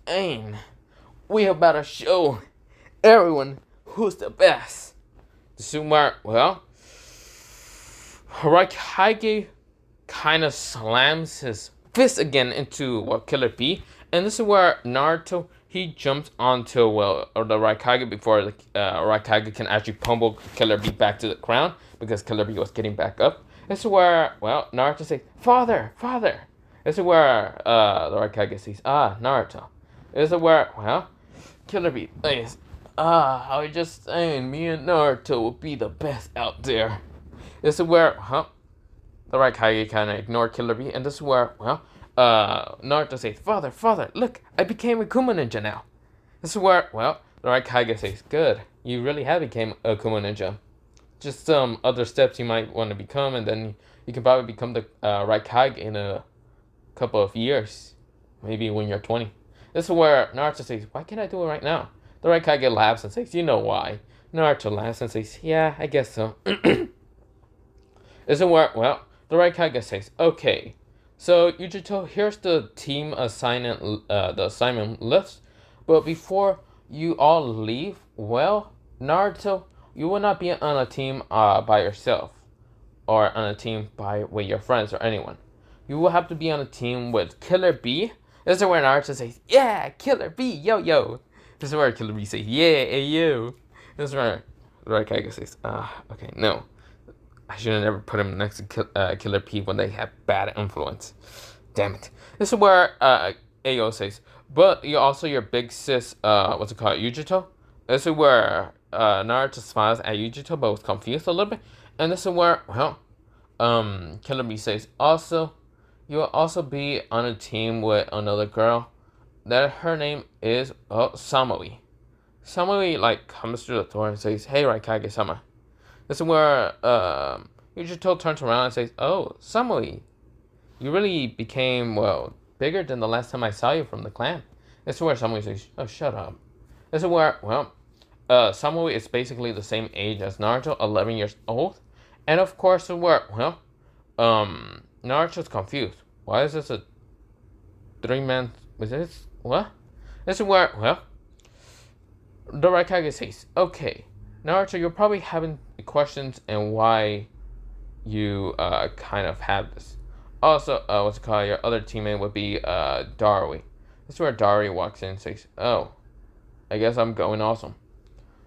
saying, we about to show everyone who's the best. This is where, well, Raikage kind of slams his fist again into, well, Killer Bee, and this is where Naruto, he jumps onto, well, the Raikage before the Raikage can actually pummel Killer Bee back to the ground, because Killer Bee was getting back up. This is where, well, Naruto says, Father! This is where the Raikage says, Naruto. This is where, well, Killer Bee says, I was just saying, me and Naruto will be the best out there. This is where, the Raikage kind of ignored Killer Bee, and this is where, well, Naruto says, Father, look, I became a Kuma Ninja now. This is where, well, the Raikage says, good, you really have become a Kuma Ninja. Just some other steps you might want to become, and then you can probably become the Raikage in a couple of years, maybe when you're 20. This is where Naruto says, why can't I do it right now? The Raikage laughs and says, you know why? Naruto laughs and says, yeah, I guess so. This is where, well, the Raikage says, okay, so Yujito, here's the team assignment list, but before you all leave, well, Naruto, you will not be on a team by yourself or on a team with your friends or anyone. You will have to be on a team with Killer B. This is where Naruto says, "Yeah, Killer B, yo yo." This is where Killer B says, "Yeah, hey yo." This is where Raikage says, okay, no. I should have never put him next to Killer P when they have bad influence. Damn it. This is where Ayo says, but you also your big sis, what's it called, Yujito? This is where Naruto smiles at Yujito but was confused a little bit. And this is where, well, Killer B says, also, you will also be on a team with another girl. That her name is, Samui. Samui, like, comes through the door and says, hey, Raikage-sama. This is where Yujito turns around and says, oh, Samui, you really became, well, bigger than the last time I saw you from the clan. This is where Samui says, oh, shut up. This is where, well, Samui is basically the same age as Naruto, 11 years old. And of course, where, well, Naruto's confused. Why is this a 3-man, is this, what? This is where, well, the Raikage says, okay, Naruto, you're probably having questions and why you kind of have this. Also, what's it called? Your other teammate would be Darui. This is where Darui walks in and says, oh, I guess I'm going awesome.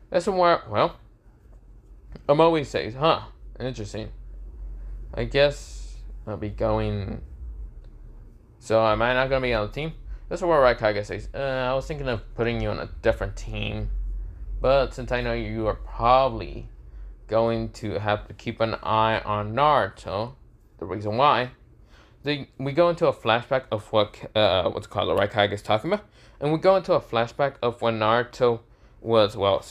This is where, well, Amoe says, huh, interesting. I guess I'll be going. So am I not going to be on the team? This is where Raikage says, I was thinking of putting you on a different team. But since I know you are probably going to have to keep an eye on Naruto, the reason why, we go into a flashback of what's called the Raikage is talking about, and we go into a flashback of when Naruto was, well,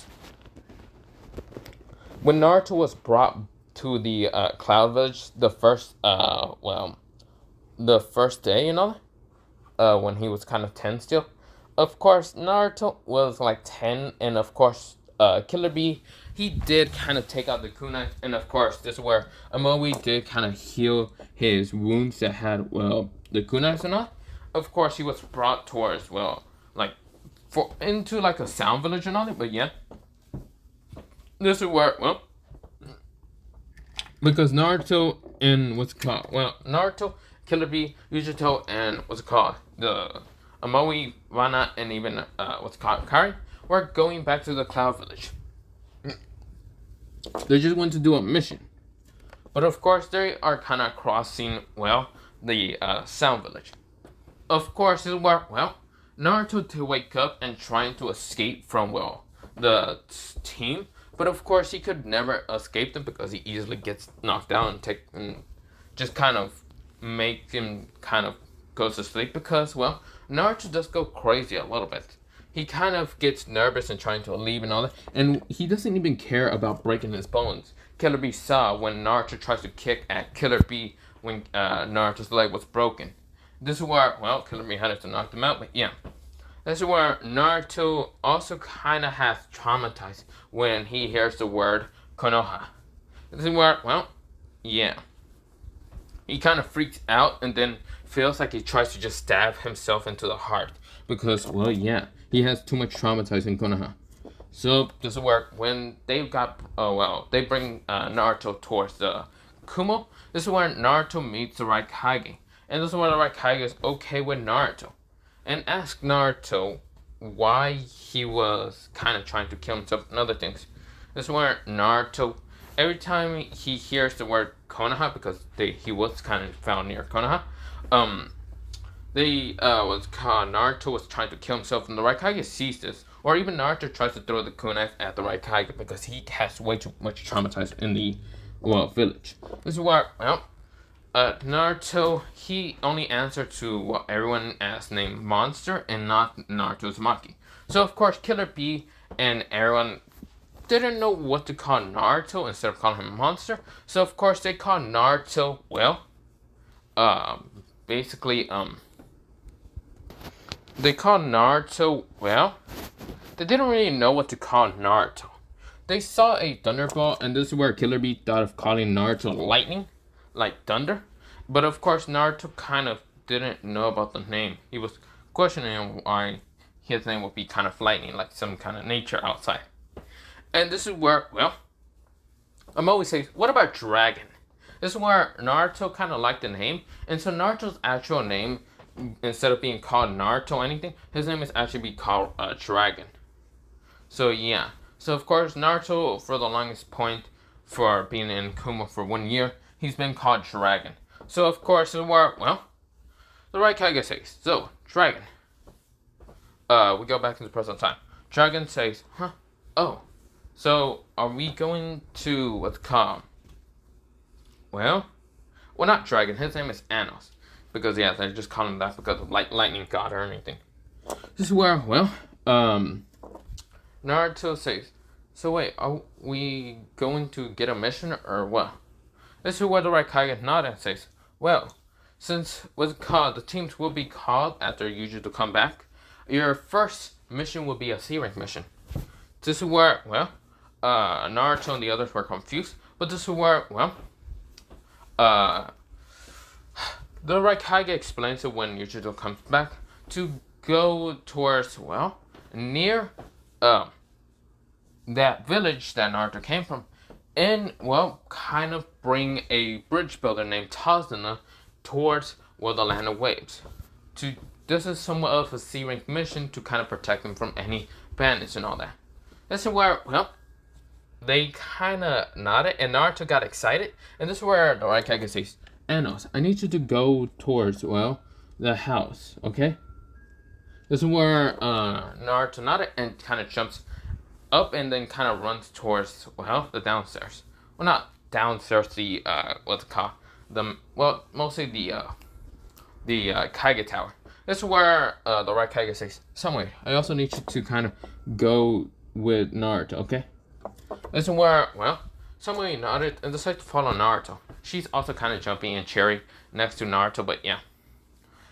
when Naruto was brought to the Cloud Village the first, the first day, you know, when he was kind of 10 still. Of course, Naruto was like 10, and of course, Killer B, he did kind of take out the kunai, and of course, this is where Amoe did kind of heal his wounds that had, well, the kunais and all. Of course, he was brought towards, well, like, into like a sound village and all that, but yeah. This is where, well, because Naruto and what's it called? Well, Naruto, Killer B, Yujito, and what's it called? The Amoe, Vana, and even, what's it called? Kari, were going back to the Cloud Village. They just went to do a mission. But of course, they are kind of crossing, well, the Sound Village. Of course, this is where, well, Naruto to wake up and trying to escape from, well, the team. But of course, he could never escape them because he easily gets knocked down and just kind of make him kind of goes to sleep because, well, Naruto does go crazy a little bit. He kind of gets nervous and trying to leave and all that, and he doesn't even care about breaking his bones. Killer B saw when Naruto tries to kick at Killer B when Naruto's leg was broken. This is where, well, Killer B had to knock him out, but yeah. This is where Naruto also kind of has traumatized when he hears the word Konoha. This is where, well, yeah. He kind of freaks out and then feels like he tries to just stab himself into the heart. Because, well, yeah, he has too much traumatizing Konoha. So, this is where, when they got, they bring Naruto towards the Kumo. This is where Naruto meets the Raikage. And this is where the Raikage is okay with Naruto. And asks Naruto why he was kind of trying to kill himself and other things. This is where Naruto, every time he hears the word Konoha, because he was kind of found near Konoha, Naruto was trying to kill himself, and the Raikage sees this, or even Naruto tries to throw the kunai at the Raikage because he has way too much traumatized in the, well, village. This is where, well, Naruto, he only answered to what everyone asked named Monster and not Naruto Uzumaki. So of course Killer B and everyone didn't know what to call Naruto instead of calling him Monster. So of course they called Naruto, well, basically, they called Naruto, well, they didn't really know what to call Naruto. They saw a Thunderball, and this is where Killer B thought of calling Naruto Lightning, like thunder. But of course, Naruto kind of didn't know about the name. He was questioning why his name will be kind of lightning, like some kind of nature outside. And this is where, well, I'm always saying, what about dragon? This is where Naruto kind of liked the name, and so Naruto's actual name, instead of being called Naruto or anything, his name is actually be called Dragon. So yeah, so of course Naruto, for the longest point for being in coma for 1 year, he's been called Dragon. So of course, well, the raikage says, so Dragon. We go back to the present time. Dragon says, huh? Oh, so are we going to what's called? Well, not Dragon. His name is Anos. Because, yeah, they just call him that because of lightning god or anything. This is where, well, Naruto says, so wait, are we going to get a mission or what? This is where the Raikage nods and says, well, since what's called, the teams will be called after Yuji to come back, your first mission will be a C-rank mission. This is where, well, Naruto and the others were confused, but this is where, well, the Raikage explains it when Yuji comes back to go towards, well, near that village that Naruto came from, and, well, kind of bring a bridge builder named Tazuna towards, well, the land of waves. This is somewhat of a C-rank mission to kind of protect them from any bandits and all that. This is where, well, they kind of nodded, and Naruto got excited, and this is where the Raikage says, Anos, I need you to go towards, well, the house, okay? This is where Naruto nodded and kind of jumps up and then kind of runs towards, well, the downstairs. Well, not downstairs, the, what's it called? Well, mostly the Kage Tower. This is where the Raikage says, Somewhere, I also need you to kind of go with Naruto, okay? This is where, well, Somewhere nodded and decided to follow Naruto. She's also kind of jumping and cheering next to Naruto, but yeah.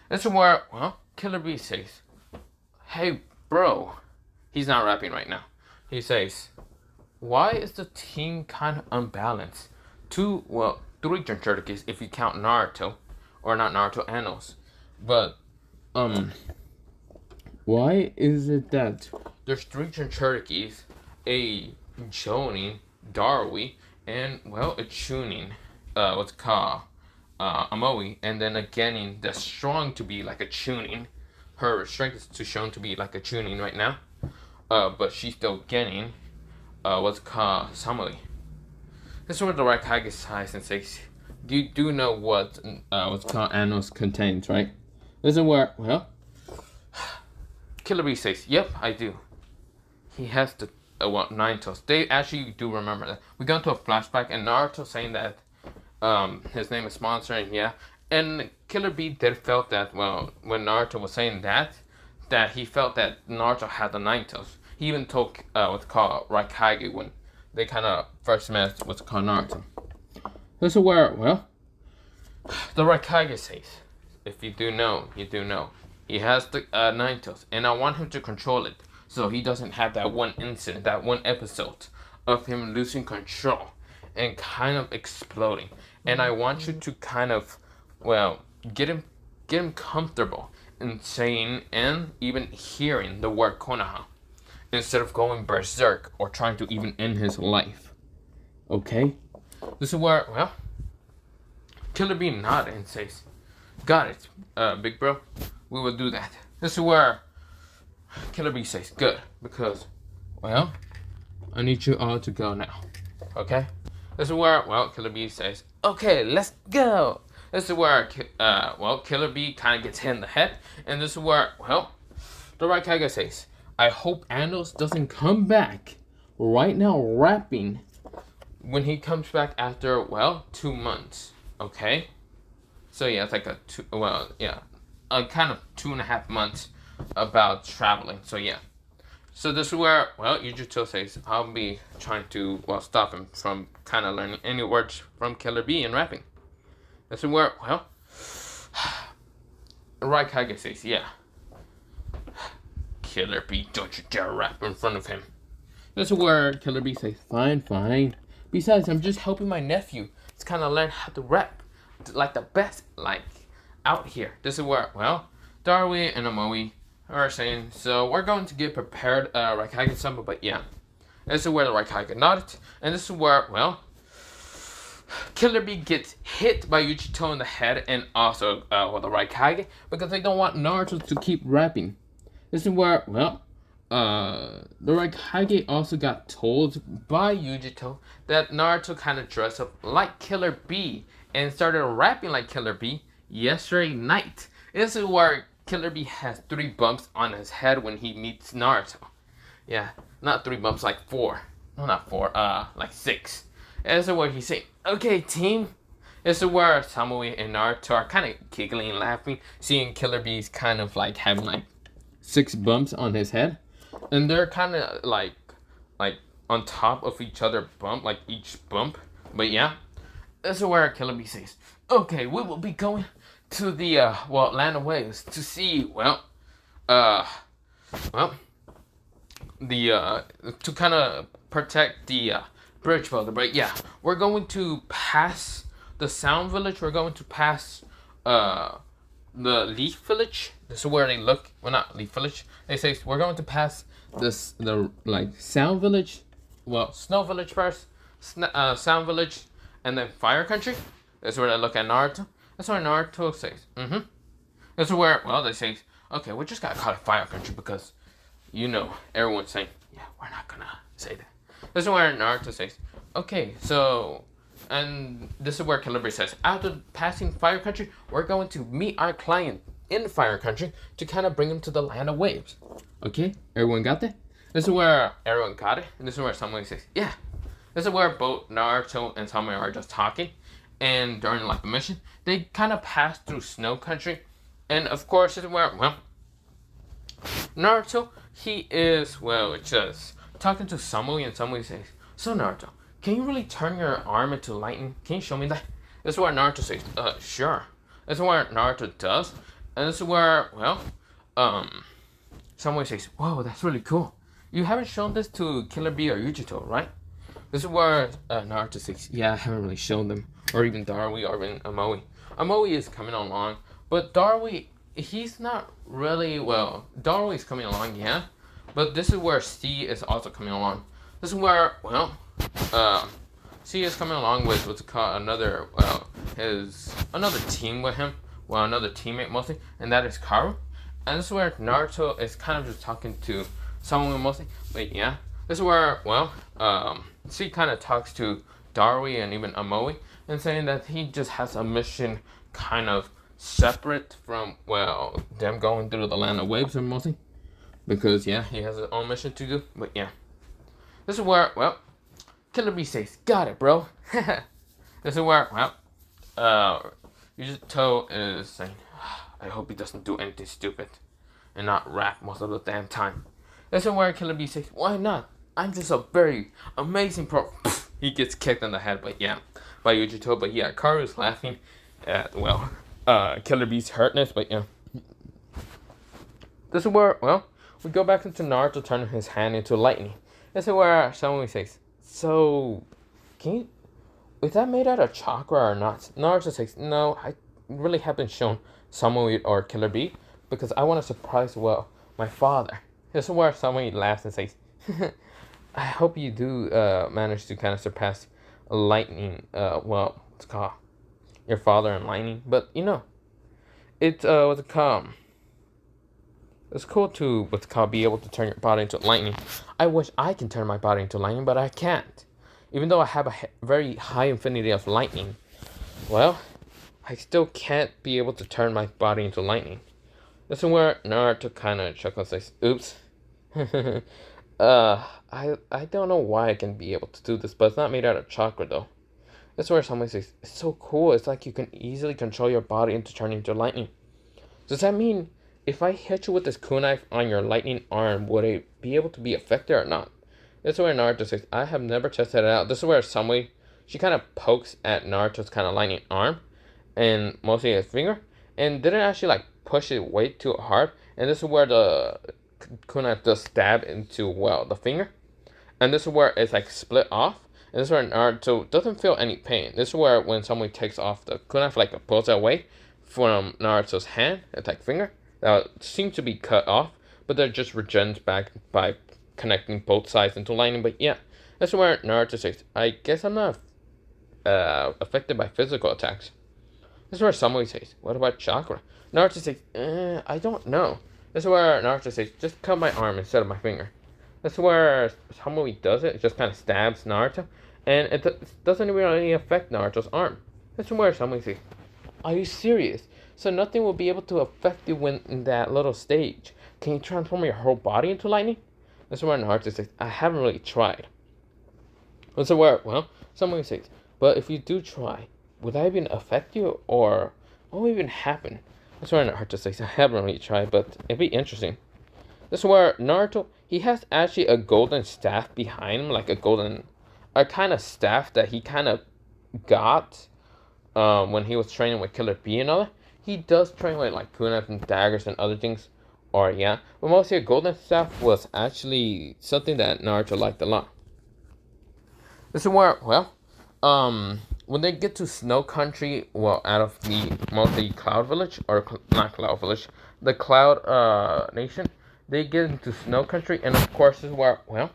This is where, well, Killer Bee says, hey, bro. He's not rapping right now. He says, why is the team kind of unbalanced? 3 Jinchurikis if you count Naruto, or not Naruto, Anos. But, why is it that there's 3 Jinchurikis, a Jonin, Darui, and, well, a Chunin, what's called, Amoe, and then a Genin that's strong to be like a Chunin. Her strength is shown to be like a Chunin right now. But she's still Genin, what's called Samui. This is where the Raikage sighs and says, you do know what, what's called Anos contains, right? This is where, well, Killer Bee says, yep, I do. He has the, 9 toes. They actually do remember that. We go into a flashback and Naruto saying that his name is Monster, and yeah. And Killer Bee did felt that, well, when Naruto was saying that he felt that Naruto had the 9 toes. He even told what's called Raikage when they kind of first met what's called Naruto. This is where, well, the Raikage says, if you do know, you do know. He has the 9 toes, and I want him to control it. So he doesn't have that one incident, that one episode of him losing control and kind of exploding. And I want you to kind of, well, get him comfortable in saying and even hearing the word Konoha instead of going berserk or trying to even end his life. Okay? This is where, well, Killer Bee nodded and says, got it, big bro. We will do that. This is where Killer Bee says, good, because, well, I need you all to go now. Okay? This is where, well, Killer Bee says, okay, let's go. This is where, Killer Bee kind of gets hit in the head. And this is where, well, the Raikage says, I hope Anos doesn't come back right now rapping when he comes back after, well, 2 months. Okay? So, yeah, it's like a kind of 2.5 months about traveling. So, yeah. So, this is where, well, Yuji says, I'll be trying to, well, stop him from kind of learning any words from Killer Bee and rapping. This is where, well, Raikage says, yeah. Killer Bee, don't you dare rap in front of him. This is where Killer Bee says, fine, fine. Besides, I'm just helping my nephew to kind of learn how to rap. Like the best, like, out here. This is where, well, Darui and Amoe Alright, saying, so we're going to get prepared raikage symbol, but yeah. This is where the raikage nodded, and this is where, well, Killer Bee gets hit by Yujito in the head and also with the raikage because they don't want Naruto to keep rapping. This is where, well, the raikage also got told by Yujito that Naruto kind of dressed up like Killer Bee and started rapping like Killer Bee yesterday night. This is where Killer Bee has 3 bumps on his head when he meets Naruto. Yeah, not 3 bumps, like 4. No, not 4, like 6. This is where he's saying, okay, team. This is where Samui and Naruto are kind of giggling and laughing, seeing Killer Bee's kind of like having like 6 bumps on his head. And they're kind of like on top of each other bump, like each bump. But yeah, this is where Killer Bee says, okay, we will be going to the, land of waves to see, to kind of protect the, bridge builder. But yeah, we're going to pass the Sound Village. We're going to pass, the Leaf Village. This is where they look. Well, not Leaf Village. They say we're going to pass the Sound Village. Well, Snow Village first, Sound Village, and then Fire Country. This is where they look at Naruto. That's where Naruto says, This is where, well, they say, okay, we just gotta call it Fire Country because, everyone's saying, yeah, we're not gonna say that. This is where Naruto says, okay, so, and this is where Killer Bee says, after passing Fire Country, we're going to meet our client in Fire Country to kind of bring him to the land of waves. Okay, everyone got that? This is where everyone got it, and this is where someone says, yeah. This is where both Naruto and Samui are just talking, and during the mission, they kind of pass through Snow Country, and of course, this is where, well, Naruto, he is, well, just talking to Samui, and Samui says, so Naruto, can you really turn your arm into lightning? Can you show me that? This is where Naruto says, sure. This is where Naruto does, and this is where, well, Samui says, whoa, that's really cool. You haven't shown this to Killer Bee or Yujito, right? This is where Naruto says, yeah, I haven't really shown them. Or even Darui, or even Amoe. Amoe is coming along, but Darui, he's not really, well, Darui is coming along, yeah. But this is where C is also coming along. This is where, well, C is coming along with what's called another team with him. Well, another teammate mostly, and that is Karu. And this is where Naruto is kind of just talking to someone mostly. But yeah, this is where, well, C kind of talks to Darui and even Amoe, and saying that he just has a mission kind of separate from, well, them going through the land of waves and mostly. Because, yeah, he has his own mission to do. But, yeah. This is where, well, Killer Bee says, got it, bro. This is where, well, Yujito is saying, I hope he doesn't do anything stupid and not rap most of the damn time. This is where Killer Bee says, why not? I'm just a very amazing pro. He gets kicked in the head, but yeah, by Yujito. But yeah, Karu is laughing at, well, Killer Bee's hurtness, but yeah. This is where, well, we go back into Naruto turning his hand into lightning. This is where someone says, so, is that made out of chakra or not? Naruto says, no, I really haven't shown Samui or Killer Bee because I want to surprise, well, my father. This is where Samui laughs and says, I hope you do manage to kind of surpass lightning, well, what's it called? Your father and lightning. But, it's, what's it called? It's cool to, what's it called, be able to turn your body into lightning. I wish I can turn my body into lightning, but I can't. Even though I have a very high infinity of lightning, well, I still can't be able to turn my body into lightning. This is where Naruto kind of chuckles and says, oops. I don't know why I can be able to do this, but it's not made out of chakra though. That's where someone says, it's so cool, it's like you can easily control your body into turning into lightning. Does that mean if I hit you with this kunai on your lightning arm, would it be able to be affected or not? This is where Naruto says, I have never tested it out. This is where Samui, she kind of pokes at Naruto's kind of lightning arm, and mostly his finger, and didn't actually like push it way too hard. And this is where the kunai does stab into, well, the finger. And this is where it's like split off. And this is where Naruto doesn't feel any pain. This is where when someone takes off the kunai, like pulls it away from Naruto's hand, it's like finger, that seems to be cut off. but they're just regens back by connecting both sides into lightning. But yeah, that's where Naruto says, I guess I'm not affected by physical attacks. This is where Samui says, what about chakra? Naruto says, I don't know. This is where Naruto says, just cut my arm instead of my finger. That's where Samui does it. It just kind of stabs Naruto. And it doesn't really affect Naruto's arm. That's where Samui says, are you serious? So nothing will be able to affect you when in that little stage. Can you transform your whole body into lightning? That's where Naruto says, I haven't really tried. That's where, well, Samui says, but if you do try, would that even affect you, or what will even happen? That's where Naruto says, I haven't really tried, but it'd be interesting. This is where Naruto, he has actually a golden staff behind him, like a kind of staff that he kind of got when he was training with Killer Bee and all that. He does train with like kunai and daggers and other things, or yeah, but mostly a golden staff was actually something that Naruto liked a lot. This is where, well, when they get to Snow Country, well, out of the mostly Cloud Village, or not Cloud Village, the Cloud Nation, they get into Snow Country, and of course, this is where, well,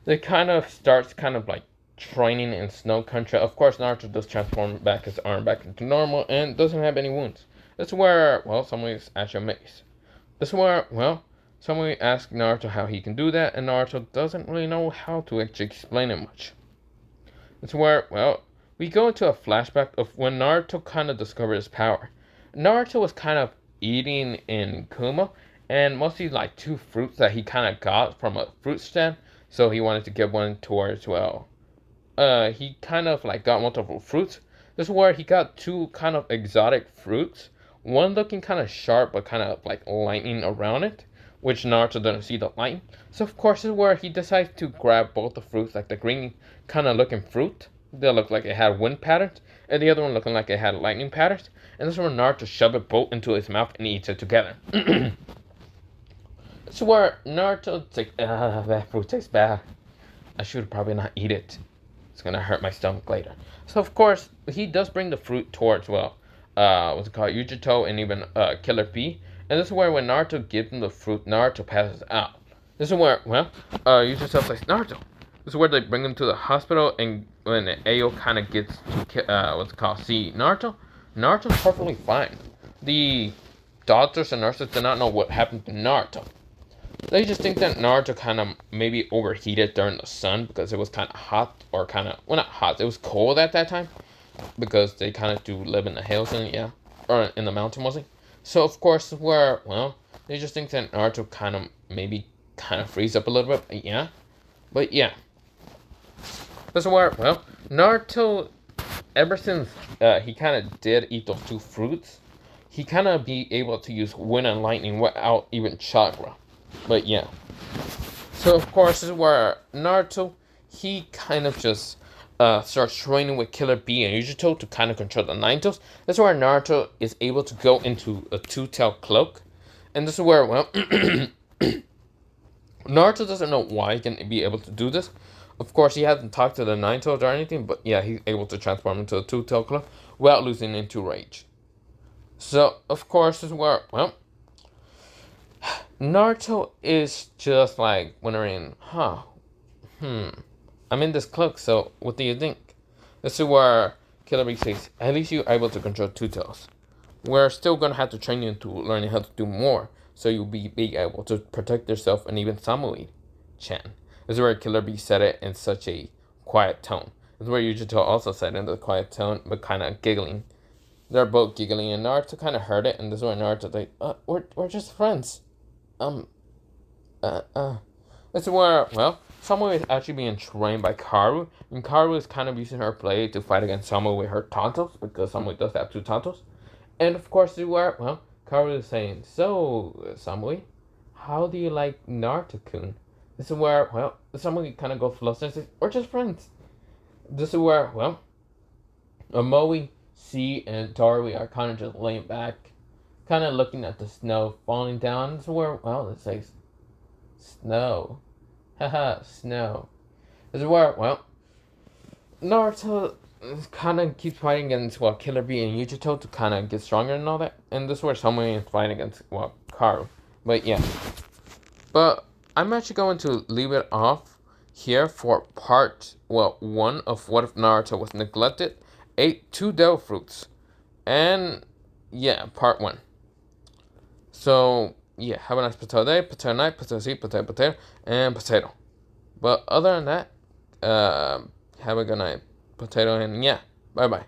they kind of starts kind of like training in Snow Country. Of course, Naruto does transform back his arm back into normal and doesn't have any wounds. This is where, well, someone is actually amazed. This is where, well, someone asks Naruto how he can do that, and Naruto doesn't really know how to actually explain it much. It's where, well, we go into a flashback of when Naruto kind of discovered his power. Naruto was kind of eating in Kuma, and mostly like 2 fruits that he kind of got from a fruit stand, so he wanted to give one towards, well, he kind of like got multiple fruits. This is where he got 2 kind of exotic fruits, one looking kind of sharp but kind of like lightning around it, which Naruto doesn't see the light. So of course this is where he decides to grab both the fruits, like the green kind of looking fruit that looked like it had wind patterns, and the other one looking like it had lightning patterns. And this is where Naruto shoves it both into his mouth and eats it together. This is where Naruto's like, that fruit tastes bad. I should probably not eat it. It's gonna hurt my stomach later. So of course he does bring the fruit towards, well, what's it called, Yujito and even Killer Bee. And this is where when Naruto gives him the fruit, Naruto passes out. This is where, well, Yujito says, Naruto. This is where they bring him to the hospital, and when Ayo kind of gets to, what's it called, see Naruto, Naruto's perfectly fine. The doctors and nurses did not know what happened to Naruto. They just think that Naruto kind of maybe overheated during the sun because it was kind of hot, or kind of, well, not hot, it was cold at that time, because they kind of do live in the hills, and yeah, or in the mountain mostly. So of course, where, well, they just think that Naruto kind of maybe kind of freeze up a little bit, yeah. But yeah, this is where, well, Naruto, ever since he kind of did eat those 2 fruits, he kind of be able to use wind and lightning without even chakra. But yeah, so of course this is where Naruto, he kind of just starts training with Killer Bee and Yujito to kind of control the Nine Tails. This is where Naruto is able to go into a 2-tail cloak. And this is where, well, Naruto doesn't know why he can be able to do this. Of course, he hasn't talked to the Nine Tails or anything, but yeah, he's able to transform into a 2-tail cloak without losing into rage. So, of course, this is where, well, Naruto is just like wondering, I'm in this cloak, so what do you think? This is where Killer Bee says, at least you're able to control 2 tails. We're still going to have to train you into learning how to do more, so you'll be able to protect yourself and even Samui-chan. This is where Killer Bee said it in such a quiet tone. This is where Yujito also said it in the quiet tone, but kind of giggling. They're both giggling, and Naruto kind of heard it, and this is where Naruto's like, we're just friends. This is where, well, Samui is actually being trained by Karu, and Karu is kind of using her blade to fight against Samui with her Tontos, because Samui does have 2 Tontos. And of course, this is where, well, Karu is saying, so, Samui, how do you like Naruto-kun? This is where, well, Samui kind of goes flustered and says, we're just friends. This is where, well, Moe, C, and Tori are kind of just laying back, kind of looking at the snow falling down. This is where, well, it says, snow. Haha, snow. This is where, well, Naruto kind of keeps fighting against Killer Bee and Yujito to kind of get stronger and all that. And this is where Somui is fighting against Karu. But yeah, but I'm actually going to leave it off here for part 1 of What If Naruto Was Neglected, ate 2 Devilfruits, and yeah, part 1. So yeah, have a nice potato day, potato night, potato seed, potato, and potato. But other than that, have a good night, potato, and yeah, bye bye.